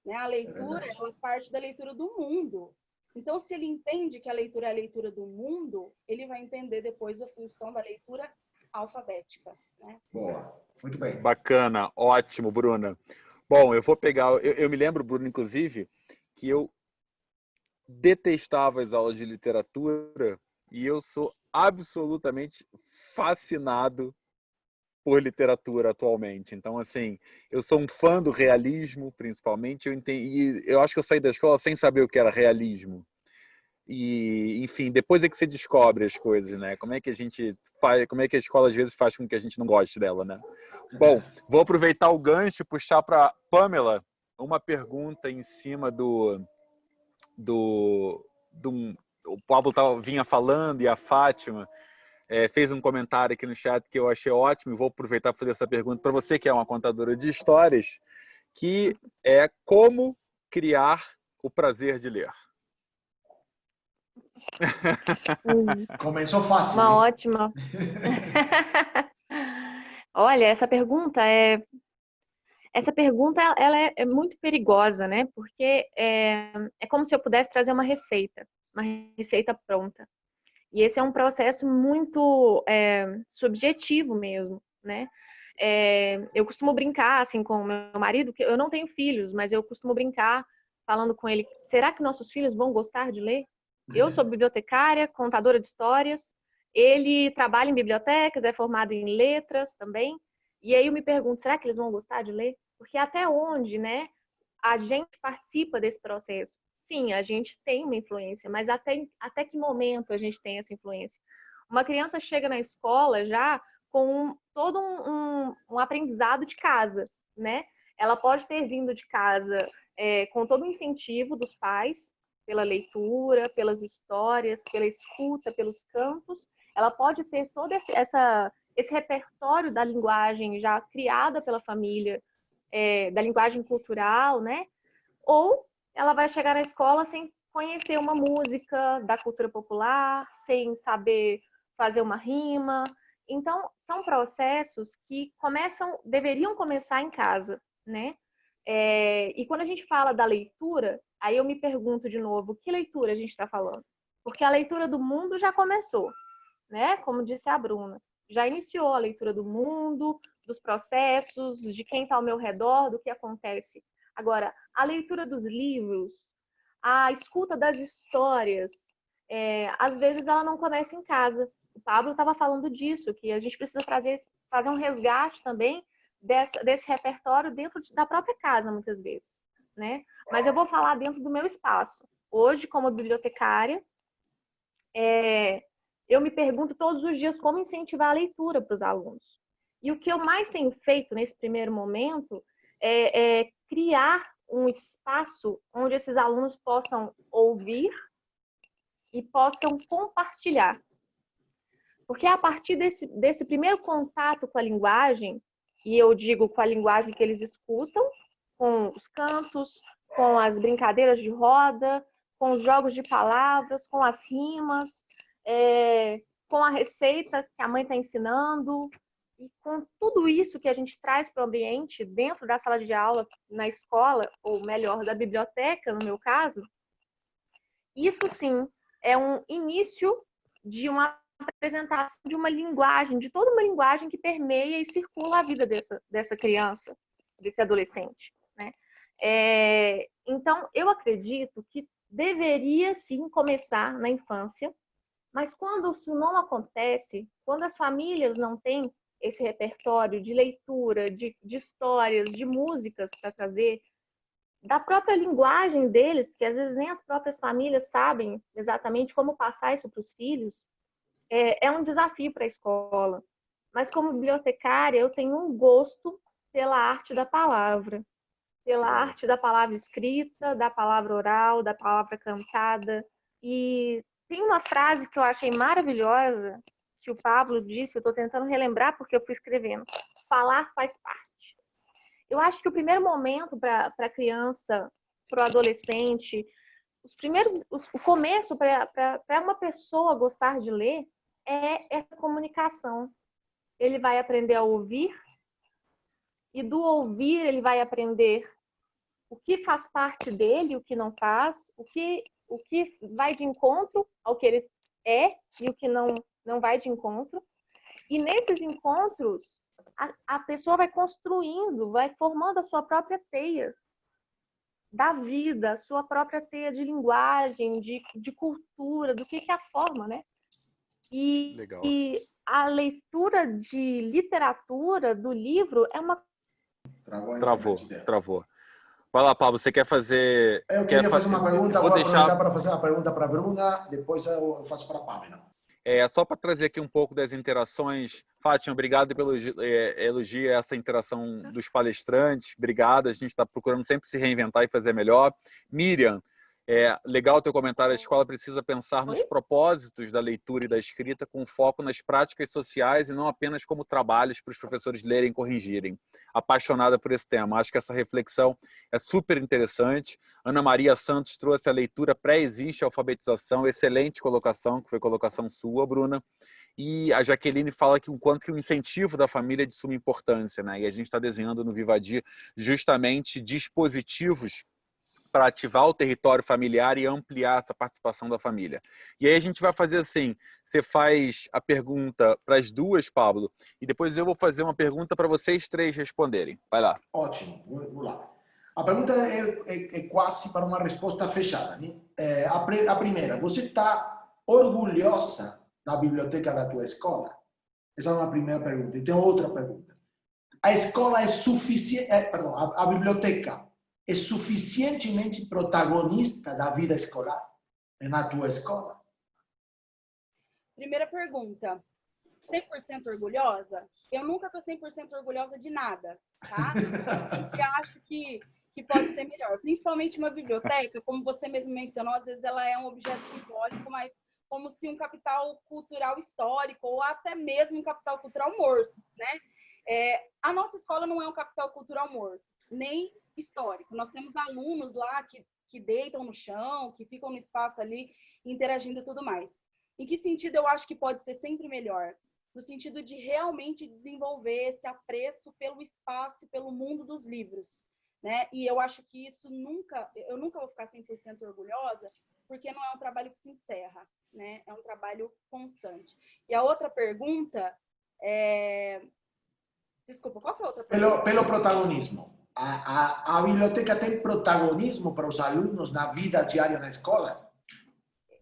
né? A leitura, ela parte da leitura do mundo. Então, se ele entende que a leitura é a leitura do mundo, ele vai entender depois a função da leitura alfabética, né? Boa, muito bem. Bacana, ótimo, Bruna. Bom, eu vou pegar... Eu me lembro, Bruno, inclusive, que eu detestava as aulas de literatura e eu sou absolutamente fascinado por literatura atualmente. Então, assim, eu sou um fã do realismo, principalmente. Eu acho que eu saí da escola sem saber o que era realismo. E, enfim, depois é que você descobre as coisas, né? Como é que a gente faz, como é que a escola às vezes faz com que a gente não goste dela, né? Bom, vou aproveitar o gancho e puxar para Pamela uma pergunta em cima o Pablo vinha falando e a Fátima fez um comentário aqui no chat que eu achei ótimo e vou aproveitar para fazer essa pergunta para você, que é uma contadora de histórias, que é como criar o prazer de ler. Começou fácil. Uma hein? ótima. Olha, essa pergunta ela é muito perigosa, né? Porque é como se eu pudesse trazer uma receita pronta. E esse é um processo muito subjetivo mesmo, né? Eu costumo brincar assim com o meu marido, que eu não tenho filhos, mas eu costumo brincar falando com ele: será que nossos filhos vão gostar de ler? Eu sou bibliotecária, contadora de histórias. Ele trabalha em bibliotecas, é formado em letras também. E aí eu me pergunto: será que eles vão gostar de ler? Porque até onde, né, a gente participa desse processo? Sim, a gente tem uma influência, mas até que momento a gente tem essa influência? Uma criança chega na escola já com todo um aprendizado de casa, né? Ela pode ter vindo de casa com todo o incentivo dos pais, pela leitura, pelas histórias, pela escuta, pelos cantos. Ela pode ter todo esse repertório da linguagem já criada pela família, da linguagem cultural, né? Ou ela vai chegar na escola sem conhecer uma música da cultura popular, sem saber fazer uma rima. Então, são processos que deveriam começar em casa, né? E quando a gente fala da leitura, aí eu me pergunto de novo, que leitura a gente está falando? Porque a leitura do mundo já começou, né? Como disse a Bruna, já iniciou a leitura do mundo, dos processos, de quem está ao meu redor, do que acontece. Agora, a leitura dos livros, a escuta das histórias, às vezes ela não começa em casa. O Pablo estava falando disso, que a gente precisa fazer um resgate também desse repertório dentro da própria casa, muitas vezes, né? Mas eu vou falar dentro do meu espaço. Hoje, como bibliotecária, eu me pergunto todos os dias como incentivar a leitura para os alunos. E o que eu mais tenho feito nesse primeiro momento é criar um espaço onde esses alunos possam ouvir e possam compartilhar. Porque a partir desse primeiro contato com a linguagem, E eu digo com a linguagem que eles escutam, com os cantos, com as brincadeiras de roda, com os jogos de palavras, com as rimas, com a receita que a mãe está ensinando, e com tudo isso que a gente traz para o ambiente dentro da sala de aula, na escola, ou melhor, da biblioteca, no meu caso, isso sim é um início de uma apresentação de uma linguagem, de toda uma linguagem que permeia e circula a vida dessa criança, desse adolescente, né? Então, eu acredito que deveria sim começar na infância, mas quando isso não acontece, quando as famílias não têm esse repertório de leitura, de histórias, de músicas para trazer, da própria linguagem deles, porque às vezes nem as próprias famílias sabem exatamente como passar isso para os filhos, é um desafio para a escola. Mas como bibliotecária, eu tenho um gosto pela arte da palavra escrita, da palavra oral, da palavra cantada. E tem uma frase que eu achei maravilhosa, que o Pablo disse, eu estou tentando relembrar porque eu fui escrevendo. Falar faz parte. Eu acho que o primeiro momento para a criança, para o adolescente, o começo para uma pessoa gostar de ler é essa comunicação. Ele vai aprender a ouvir, e do ouvir ele vai aprender o que faz parte dele, o que não faz, o que vai de encontro ao que ele é e o que não vai de encontro. E nesses encontros, a pessoa vai construindo, vai formando a sua própria teia da vida, a sua própria teia de linguagem, de cultura, do que é a forma, né? Legal. E a leitura de literatura, do livro, é uma... Travou. Vai lá, Pablo, você quer fazer... Eu queria fazer uma pergunta, vou aproveitar para fazer a pergunta para a Bruna, depois eu faço para a Pamela. Só para trazer aqui um pouco das interações. Fátima, obrigado pelo elogio a essa interação dos palestrantes. Obrigado, a gente está procurando sempre se reinventar e fazer melhor. Miriam, legal o teu comentário. A escola precisa pensar nos propósitos da leitura e da escrita com foco nas práticas sociais e não apenas como trabalhos para os professores lerem e corrigirem. Apaixonada por esse tema. Acho que essa reflexão é super interessante. Ana Maria Santos trouxe a leitura pré-existe alfabetização. Excelente colocação, que foi colocação sua, Bruna. E a Jaqueline fala que o quanto que o incentivo da família é de suma importância, né? E a gente está desenhando no Vivadi justamente dispositivos para ativar o território familiar e ampliar essa participação da família. E aí a gente vai fazer assim, você faz a pergunta para as duas, Pablo, e depois eu vou fazer uma pergunta para vocês três responderem. Vai lá. Ótimo, vamos lá. A pergunta é quase para uma resposta fechada, né? A primeira, você está orgulhosa da biblioteca da tua escola? Essa é uma primeira pergunta. E tem outra pergunta. A escola é suficiente, a biblioteca é suficientemente protagonista da vida escolar na tua escola? Primeira pergunta. 100% orgulhosa? Eu nunca estou 100% orgulhosa de nada, tá? Eu sempre acho que pode ser melhor. Principalmente uma biblioteca, como você mesmo mencionou, às vezes ela é um objeto simbólico, mas como se um capital cultural histórico ou até mesmo um capital cultural morto, né? A nossa escola não é um capital cultural morto, nem histórico. Nós temos alunos lá que deitam no chão, que ficam no espaço ali interagindo e tudo mais. Em que sentido eu acho que pode ser sempre melhor? No sentido de realmente desenvolver esse apreço pelo espaço, pelo mundo dos livros, né? E eu acho que isso eu nunca vou ficar 100% orgulhosa, porque não é um trabalho que se encerra, né? É um trabalho constante. E a outra pergunta Desculpa, qual que é a outra pergunta? Pelo protagonismo. A biblioteca tem protagonismo para os alunos na vida diária na escola?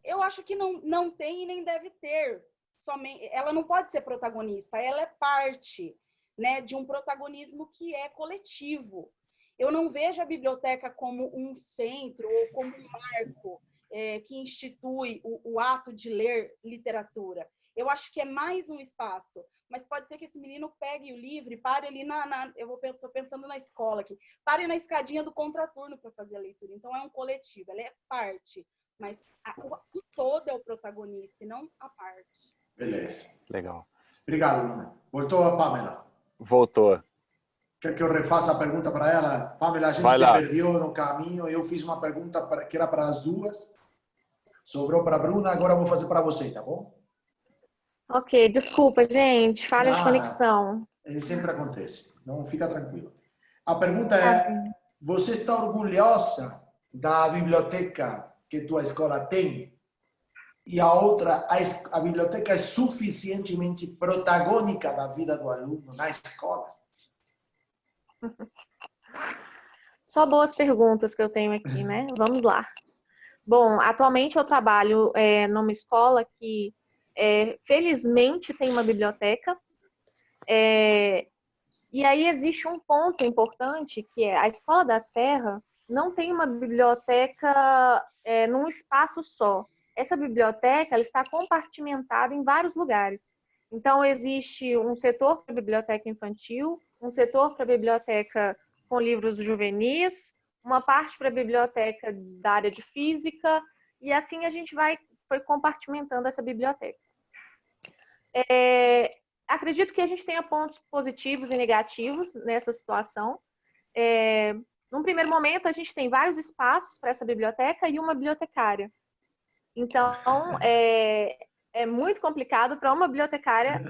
Eu acho que não tem e nem deve ter. Ela não pode ser protagonista, ela é parte, né, de um protagonismo que é coletivo. Eu não vejo a biblioteca como um centro ou como um marco que institui o ato de ler literatura. Eu acho que é mais um espaço, mas pode ser que esse menino pegue o livro e pare ali estou pensando na escola aqui, pare na escadinha do contraturno para fazer a leitura. Então, é um coletivo, ela é parte, mas o todo é o protagonista e não a parte. Beleza. Legal. Obrigado, Bruna. Voltou a Pamela. Voltou. Quer que eu refaça a pergunta para ela? Pamela, a gente Vai te lá. perdeu no caminho. Eu fiz uma pergunta que era para as duas. Sobrou para a Bruna, agora eu vou fazer para você, tá bom? Ok, desculpa, gente. Falha de Nada, conexão. sempre acontece. Não fica tranquilo. A pergunta Tá é: bem. você está orgulhosa da biblioteca que tua escola tem? E a outra, a biblioteca é suficientemente protagônica da vida do aluno na escola? Só boas perguntas que eu tenho aqui, né? Vamos lá. Bom, atualmente eu trabalho numa escola que, felizmente, tem uma biblioteca. E aí existe um ponto importante, que é a Escola da Serra não tem uma biblioteca num espaço só. Essa biblioteca ela está compartimentada em vários lugares. Então, existe um setor para a biblioteca infantil, um setor para a biblioteca com livros juvenis, uma parte para a biblioteca da área de física, e assim a gente foi compartimentando essa biblioteca. Acredito que a gente tenha pontos positivos e negativos nessa situação. Num primeiro momento, a gente tem vários espaços para essa biblioteca e uma bibliotecária. Então, é muito complicado para uma bibliotecária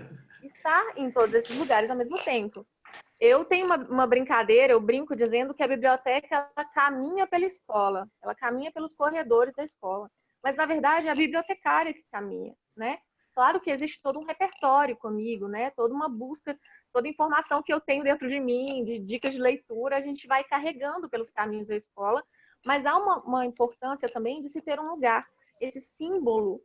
estar em todos esses lugares ao mesmo tempo. Eu tenho uma brincadeira, eu brinco dizendo que a biblioteca ela caminha pela escola, ela caminha pelos corredores da escola. Mas, na verdade, é a bibliotecária que caminha, né? Claro que existe todo um repertório comigo, né? Toda uma busca, toda informação que eu tenho dentro de mim, de dicas de leitura, a gente vai carregando pelos caminhos da escola, mas há uma importância também de se ter um lugar, esse símbolo,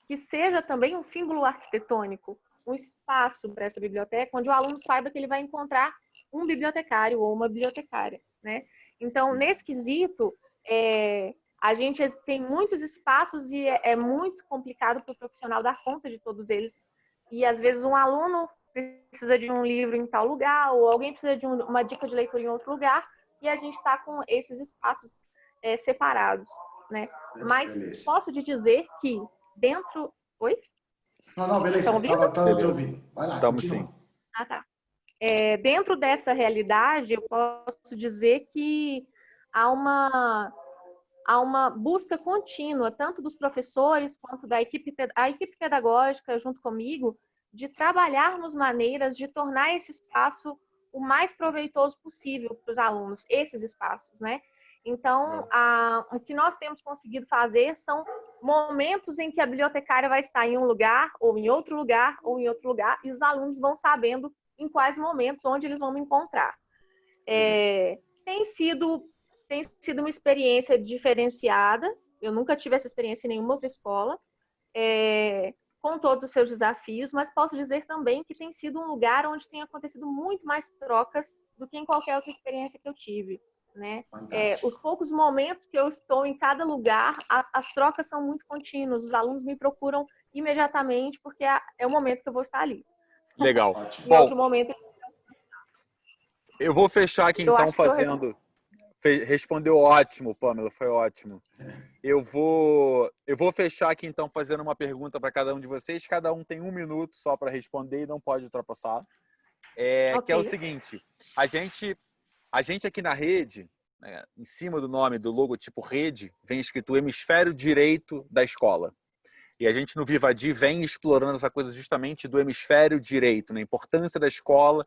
que seja também um símbolo arquitetônico, um espaço para essa biblioteca, onde o aluno saiba que ele vai encontrar um bibliotecário ou uma bibliotecária, né? Então, nesse quesito, a gente tem muitos espaços e é muito complicado para o profissional dar conta de todos eles. E, às vezes, um aluno precisa de um livro em tal lugar, ou alguém precisa de uma dica de leitura em outro lugar, e a gente está com esses espaços separados, né? Mas Beleza. posso te dizer que dentro... Oi? Não, beleza. Estão ouvindo? Estava te ouvindo. Vai lá, Estamos continua. sim. Ah, tá. Dentro dessa realidade, eu posso dizer que há uma busca contínua, tanto dos professores quanto da equipe pedagógica junto comigo, de trabalharmos maneiras de tornar esse espaço o mais proveitoso possível para os alunos, esses espaços, né? Então, o que nós temos conseguido fazer são momentos em que a bibliotecária vai estar em um lugar, ou em outro lugar, ou em outro lugar, e os alunos vão sabendo em quais momentos, onde eles vão me encontrar. Tem sido uma experiência diferenciada, eu nunca tive essa experiência em nenhuma outra escola, com todos os seus desafios, mas posso dizer também que tem sido um lugar onde tem acontecido muito mais trocas do que em qualquer outra experiência que eu tive, né? Os poucos momentos que eu estou em cada lugar, as trocas são muito contínuas, os alunos me procuram imediatamente porque é o momento que eu vou estar ali. Legal. Em outro momento, eu vou fechar aqui eu então acho que fazendo... Respondeu ótimo, Pamela, foi ótimo. Eu vou fechar aqui então fazendo uma pergunta para cada um de vocês. Cada um tem 1 minuto só para responder e não pode ultrapassar. Que é o seguinte: a gente aqui na rede, né, em cima do nome do logotipo rede, vem escrito hemisfério direito da escola. E a gente no Vivadi vem explorando essa coisa justamente do hemisfério direito, né? A importância da escola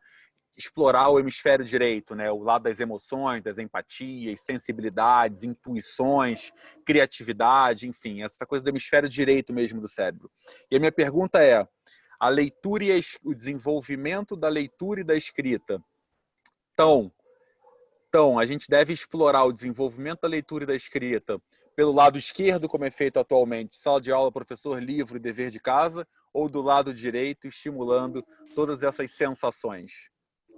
explorar o hemisfério direito, né? O lado das emoções, das empatias, sensibilidades, intuições, criatividade, enfim, essa coisa do hemisfério direito mesmo do cérebro. E a minha pergunta é: a leitura e o desenvolvimento da leitura e da escrita. Então, a gente deve explorar o desenvolvimento da leitura e da escrita pelo lado esquerdo, como é feito atualmente, sala de aula, professor, livro e dever de casa, ou do lado direito, estimulando todas essas sensações?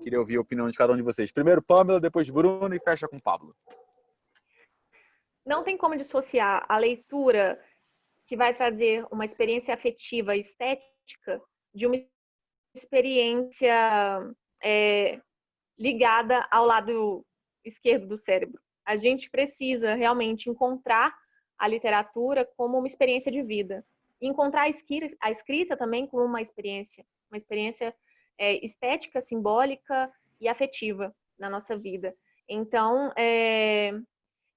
Queria ouvir a opinião de cada um de vocês. Primeiro Pamela, depois Bruno e fecha com Pablo. Não tem como dissociar a leitura, que vai trazer uma experiência afetiva e estética, de uma experiência ligada ao lado esquerdo do cérebro. A gente precisa realmente encontrar a literatura como uma experiência de vida. E encontrar a escrita também como uma experiência estética, simbólica e afetiva. na nossa vida. Então,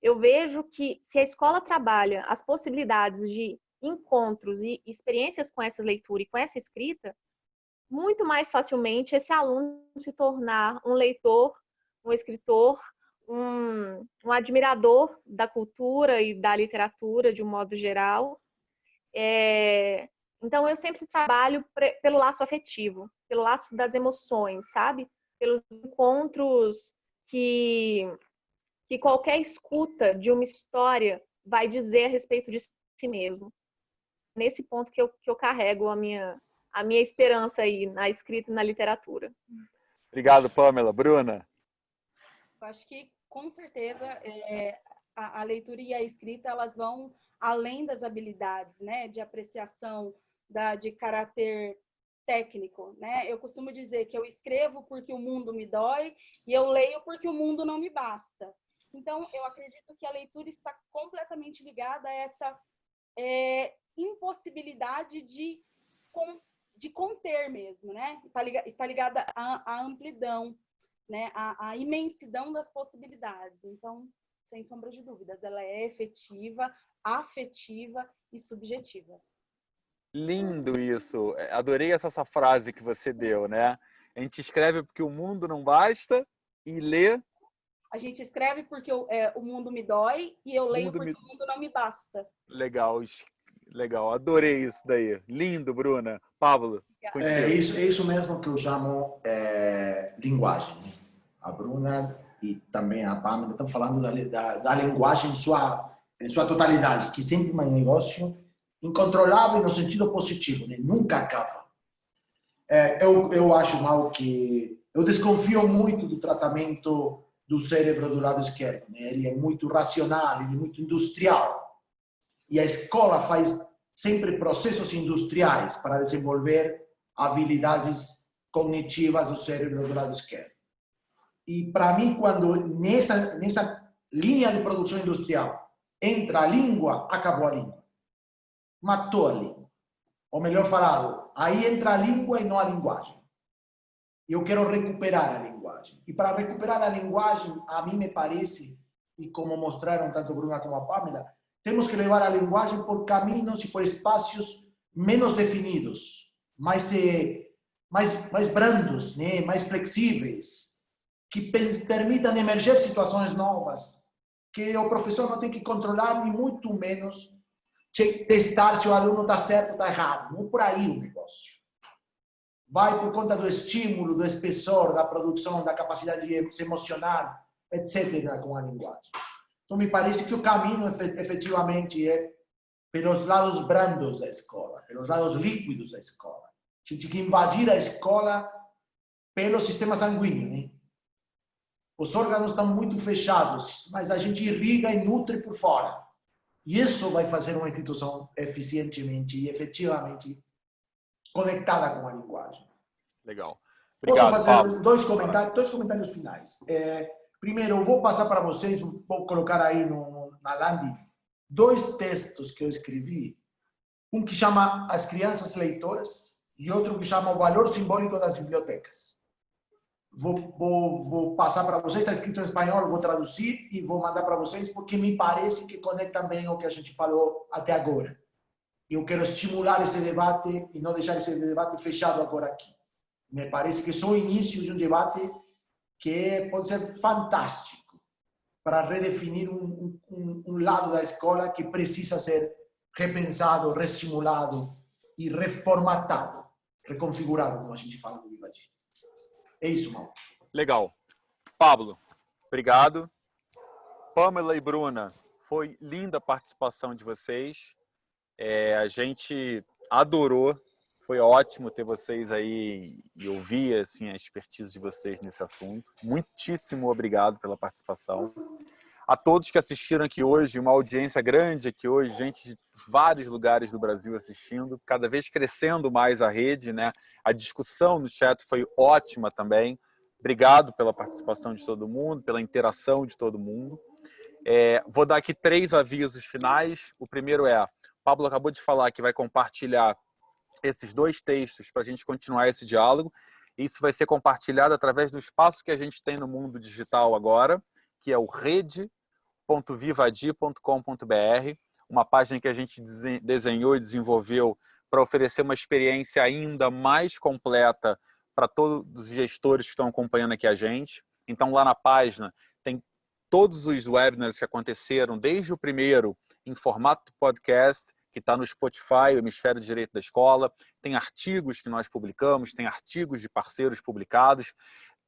eu vejo que se a escola trabalha as possibilidades de encontros e experiências com essa leitura e com essa escrita, muito mais facilmente esse aluno se tornar um leitor, um escritor, um admirador da cultura e da literatura de um modo geral. Então, eu sempre trabalho pelo laço afetivo, pelo laço das emoções, sabe? Pelos encontros que qualquer escuta de uma história vai dizer a respeito de si mesmo. Nesse ponto que eu carrego a minha esperança aí na escrita e na literatura. Obrigado, Pamela. Bruna? Eu acho que, com certeza, a leitura e a escrita, elas vão além das habilidades, né, de apreciação de caráter técnico, né? Eu costumo dizer que eu escrevo porque o mundo me dói e eu leio porque o mundo não me basta. Então, eu acredito que a leitura está completamente ligada a essa impossibilidade de conter mesmo, né? Está ligada à amplidão, né? À imensidão das possibilidades. Então, sem sombra de dúvidas, ela é efetiva, afetiva e subjetiva. Lindo isso. Adorei essa frase que você deu, né? A gente escreve porque o mundo não basta e lê. A gente escreve porque o mundo me dói e eu leio porque o mundo não me basta. Legal, legal. Adorei isso daí. Lindo, Bruna. Pablo, contigo. É isso mesmo que eu chamo linguagem. A Bruna e também a Pamela estão falando da linguagem em sua totalidade, que sempre é um negócio incontrolável no sentido positivo, né? Nunca acaba. Eu acho mal que... Eu desconfio muito do tratamento do cérebro do lado esquerdo, né? Ele é muito racional, ele é muito industrial. E a escola faz sempre processos industriais para desenvolver habilidades cognitivas do cérebro do lado esquerdo. E para mim, quando nessa linha de produção industrial entra a língua, acabou a língua. Matou a língua. Ou melhor falado, aí entra a língua e não a linguagem. Eu quero recuperar a linguagem. E para recuperar a linguagem, a mim me parece, e como mostraram tanto a Bruna como a Pamela, temos que levar a linguagem por caminhos e por espaços menos definidos, mais brandos, né? Mais flexíveis, que permitam emergir situações novas, que o professor não tem que controlar, nem muito menos testar se o aluno está certo ou está errado. Não é por aí o negócio. Vai por conta do estímulo, do espessor, da produção, da capacidade de se emocionar, etc., com a linguagem. Então, me parece que o caminho, efetivamente, é pelos lados brandos da escola, pelos lados líquidos da escola. A gente tem que invadir a escola pelo sistema sanguíneo, né? Os órgãos estão muito fechados, mas a gente irriga e nutre por fora. E isso vai fazer uma instituição eficientemente e efetivamente conectada com a linguagem. Legal. Obrigado, posso fazer Pablo. dois comentários finais. Primeiro, eu vou passar para vocês, vou colocar aí na landing, 2 textos que eu escrevi. Um que chama As Crianças Leitoras e outro que chama O Valor Simbólico das Bibliotecas. Vou passar para vocês, está escrito em espanhol, vou traduzir e vou mandar para vocês, porque me parece que conecta bem o que a gente falou até agora. Eu quero estimular esse debate e não deixar esse debate fechado agora aqui. Me parece que só o início de um debate que pode ser fantástico para redefinir um lado da escola que precisa ser repensado, reestimulado e reformatado, reconfigurado, como a gente fala no Vivadim. É isso, Mauro. Legal. Pablo, obrigado. Pamela e Bruna, foi linda a participação de vocês. A gente adorou. Foi ótimo ter vocês aí e ouvir assim, a expertise de vocês nesse assunto. Muitíssimo obrigado pela participação. A todos que assistiram aqui hoje, uma audiência grande aqui hoje, gente de vários lugares do Brasil assistindo, cada vez crescendo mais a rede, né? A discussão no chat foi ótima também. Obrigado pela participação de todo mundo, pela interação de todo mundo. Vou dar aqui 3 avisos finais. O primeiro o Pablo acabou de falar que vai compartilhar esses 2 textos para a gente continuar esse diálogo. Isso vai ser compartilhado através do espaço que a gente tem no mundo digital agora, que é o rede.vivadi.com.br, uma página que a gente desenhou e desenvolveu para oferecer uma experiência ainda mais completa para todos os gestores que estão acompanhando aqui a gente. Então, lá na página tem todos os webinars que aconteceram, desde o primeiro em formato podcast, que está no Spotify, o Hemisfério Direito da Escola, tem artigos que nós publicamos, tem artigos de parceiros publicados.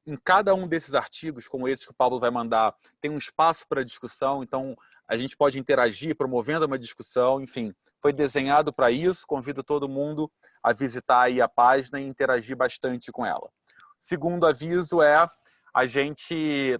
Em cada um desses artigos, como esse que o Pablo vai mandar, tem um espaço para discussão, então a gente pode interagir, promovendo uma discussão, enfim, foi desenhado para isso, convido todo mundo a visitar aí a página e interagir bastante com ela. Segundo aviso a gente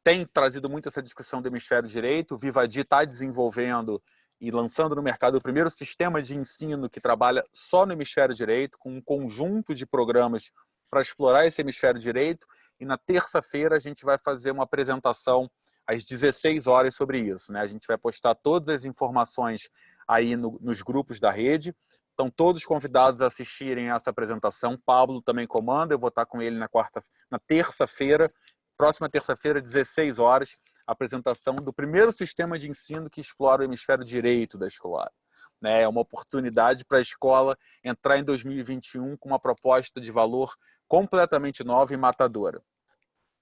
tem trazido muito essa discussão do hemisfério direito, o Vivadi está desenvolvendo e lançando no mercado o primeiro sistema de ensino que trabalha só no hemisfério direito, com um conjunto de programas para explorar esse hemisfério direito, e na terça-feira a gente vai fazer uma apresentação às 16 horas sobre isso, né? A gente vai postar todas as informações aí nos grupos da rede, estão todos convidados a assistirem essa apresentação. Pablo também comanda, eu vou estar com ele na terça-feira, próxima terça-feira, 16 horas, a apresentação do primeiro sistema de ensino que explora o hemisfério direito da escola. É uma oportunidade para a escola entrar em 2021 com uma proposta de valor completamente nova e matadora.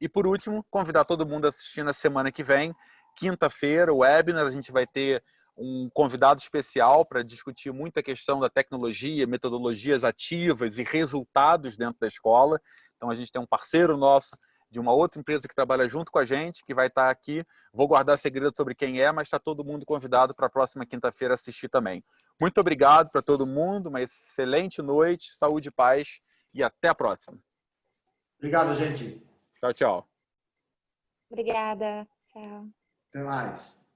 E, por último, convidar todo mundo a assistir na semana que vem, quinta-feira, o webinar. A gente vai ter um convidado especial para discutir muita questão da tecnologia, metodologias ativas e resultados dentro da escola. Então, a gente tem um parceiro nosso de uma outra empresa que trabalha junto com a gente, que vai estar aqui. Vou guardar segredo sobre quem é, mas está todo mundo convidado para a próxima quinta-feira assistir também. Muito obrigado para todo mundo, uma excelente noite, saúde e paz, e até a próxima. Obrigado, gente. Tchau, tchau. Obrigada. Tchau. Até mais.